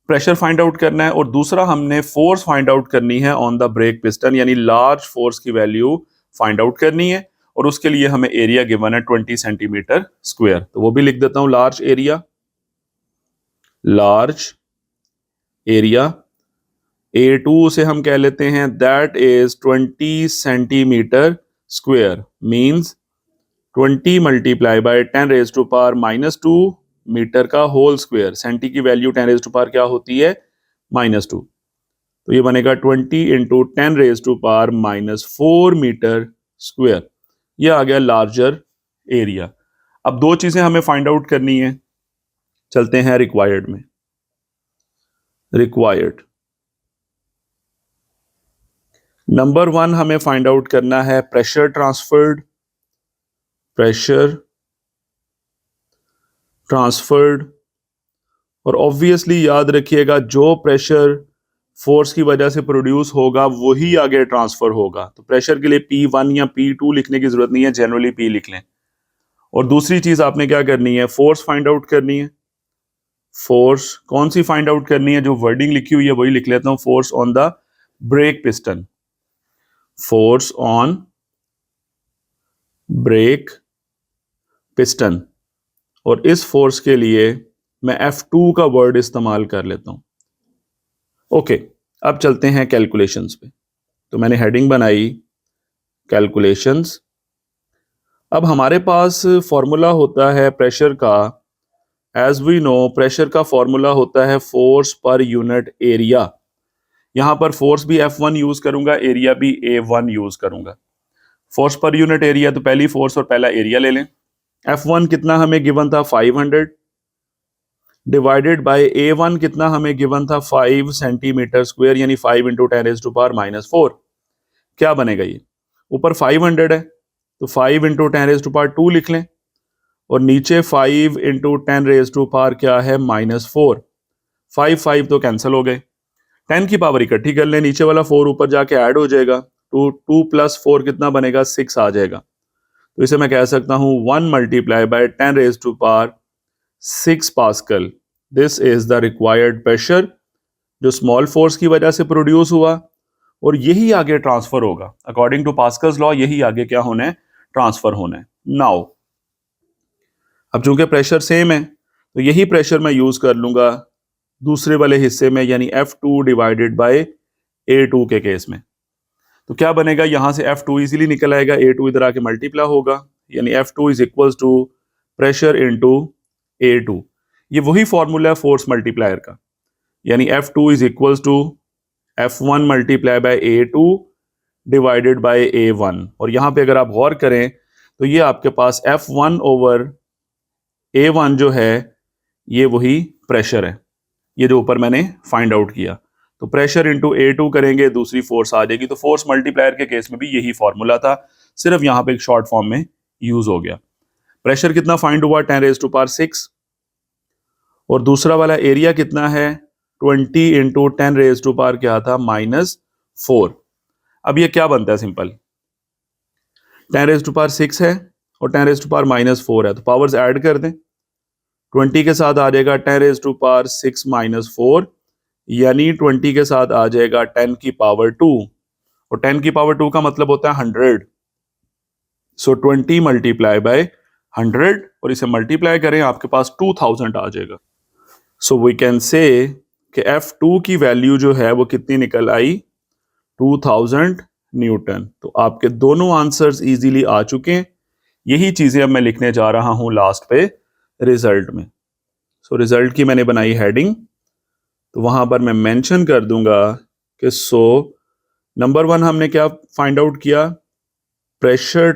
प्रेशर फाइंड आउट करना है और दूसरा हमने फोर्स फाइंड आउट करनी है ऑन द ब्रेक पिस्टन, यानी लार्ज फोर्स की वैल्यू फाइंड आउट करनी है, और उसके लिए हमें एरिया गिवन है 20 सेंटीमीटर स्क्वायर। तो वो भी लिख देता हूं large area, large area A2 से हम कह लेते हैं that is 20 centimetre square, means 20 multiply by 10⁻⁻² metre का होल स्क्वायर। सेंटी की वैल्यू 10⁻⁻ क्या होती है -2, तो ये बनेगा 20 इंटू 10⁻⁻4 मीटर स्क्वायर। ये आ गया लार्जर एरिया। अब दो चीजें हमें फाइंड आउट करनी है, चलते हैं रिक्वायर्ड में। रिक्वायर्ड नंबर 1 हमें फाइंड आउट करना है प्रेशर ट्रांसफर्ड, प्रेशर ट्रांसफर्ड, और ऑब्वियसली याद रखिएगा जो प्रेशर फोर्स की वजह से प्रोड्यूस होगा वही आगे ट्रांसफर होगा। तो प्रेशर के लिए P1 या P2 लिखने की जरूरत नहीं है, जनरली P लिख लें। और दूसरी चीज आपने क्या करनी है, फोर्स फाइंड आउट करनी है। फोर्स कौन सी फाइंड आउट करनी है, जो वर्डिंग लिखी हुई है वही लिख लेता हूं, force on the brake piston, force on brake piston. और इस फोर्स के लिए मैं F2 का वर्ड इस्तेमाल कर लेता हूं। ओके, अब चलते हैं कैलकुलेशंस पे। तो मैंने हेडिंग बनाई कैलकुलेशंस। अब हमारे पास फॉर्मूला होता है प्रेशर का, एज वी नो प्रेशर का फॉर्मूला होता है फोर्स पर यूनिट एरिया। यहां पर फोर्स भी F1 यूज करूंगा, एरिया भी A1 यूज करूंगा। फोर्स पर यूनिट एरिया, तो पहली फोर्स और पहला एरिया ले लें। F1 कितना हमें गिवन था 500, डिवाइडेड बाय A1 कितना हमें गिवन था 5 सेंटीमीटर स्क्वायर, यानी 5 इंटू 10⁻⁻4। क्या बनेगा ये, ऊपर 500 है तो 5 इंटू 10⁻² लिख लें, और नीचे 5 इंटू 10⁻⁴ क्या है -4। 5 तो कैंसिल हो गए, 10 की पावर इकट्ठी कर लें, नीचे वाला 4 ऊपर जाके ऐड हो जाएगा, तो 2 + 4 कितना बनेगा 6 आ जाएगा। तो इसे मैं कह सकता हूं 1 multiply bye 10⁻6 pascal. This is the required pressure जो स्मॉल फोर्स की वजह से प्रोड्यूस हुआ, और यही आगे ट्रांसफर होगा अकॉर्डिंग टू पास्कल्स लॉ, यही आगे क्या होना है, ट्रांसफर होना है। नाउ अब चूंकि प्रेशर सेम है तो यही प्रेशर मैं यूज कर लूंगा दूसरे वाले हिस्से में यानी F2 डिवाइडेड बाय A2 के केस में। तो क्या बनेगा, यहां से F2 इजीली निकल आएगा, A2 इधर आके मल्टीप्लाई होगा, यानी F2 is equal to pressure into A2। ये वही फॉर्मूला है फोर्स मल्टीप्लायर का, यानी F2 is equal to F1 multiply by A2 divided by A1। और यहां पे अगर आप गौर करें तो ये आपके पास F1 ओवर A1 जो है ये वही प्रेशर है, ये जो ऊपर मैंने फाइंड आउट किया। तो प्रेशर इंटू A2 करेंगे, दूसरी फोर्स आ जाएगी। तो फोर्स मल्टीप्लायर के केस में भी यही फॉर्मूला था, सिर्फ यहां पे एक शॉर्ट फॉर्म में यूज हो गया। प्रेशर कितना फाइंड हुआ, 10⁻⁶, और दूसरा वाला एरिया कितना है, 20 इंटू 10⁻⁴ क्या था, -4। अब ये क्या बनता है, सिंपल 10⁻⁶ है और 10⁻⁻4 है, तो पावर्स ऐड कर दें। 20 के साथ आ जाएगा 10⁻⁶ - 4, यानी 20 के साथ आ जाएगा 10 की पावर 2, और 10 की पावर 2 का मतलब होता है 100। सो 20 मल्टीप्लाई बाय 100, और इसे मल्टीप्लाई करें आपके पास 2000 आ जाएगा। सो वी कैन से कि F2 की वैल्यू जो है वो कितनी निकल आई, 2000 न्यूटन। तो आपके दोनों आंसर्स इजीली आ चुके हैं। यही चीजें अब मैं लिखने जा रहा हूं लास्ट पे रिजल्ट में। सो रिजल्ट की मैंने बनाई हेडिंग, तो वहां पर मैं मेंशन कर दूंगा कि नंबर 1 हमने क्या फाइंड आउट किया, प्रेशर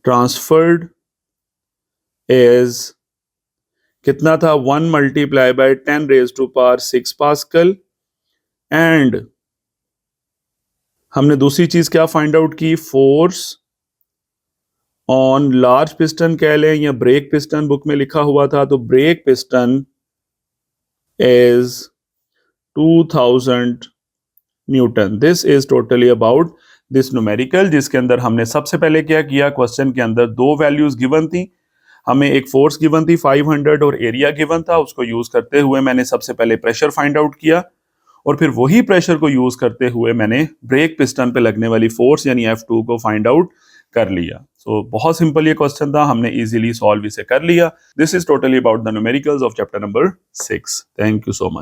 ट्रांसफर्ड इज कितना था, 1 मल्टीप्लाई बाय 10⁻⁶ पास्कल। एंड हमने दूसरी चीज क्या फाइंड आउट की, फोर्स ऑन लार्ज पिस्टन कह लें या ब्रेक पिस्टन, बुक में लिखा हुआ था, तो brake piston is 2000 newton. This is totally about this numerical, जिसके अंदर हमने सबसे पहले क्या किया, क्वेश्चन के अंदर दो वैल्यूज गिवन थी, हमें एक फोर्स गिवन थी 500 और एरिया गिवन था। उसको यूज करते हुए मैंने सबसे पहले प्रेशर फाइंड आउट किया, और फिर वही प्रेशर को यूज करते हुए मैंने ब्रेक पिस्टन पे लगने वाली फोर्स यानी F2 को फाइंड आउट कर लिया। सो बहुत सिंपल ये क्वेश्चन था, हमने इजीली सॉल्व इसे कर लिया। This is totally about the numericals of chapter number 6। Thank you so much.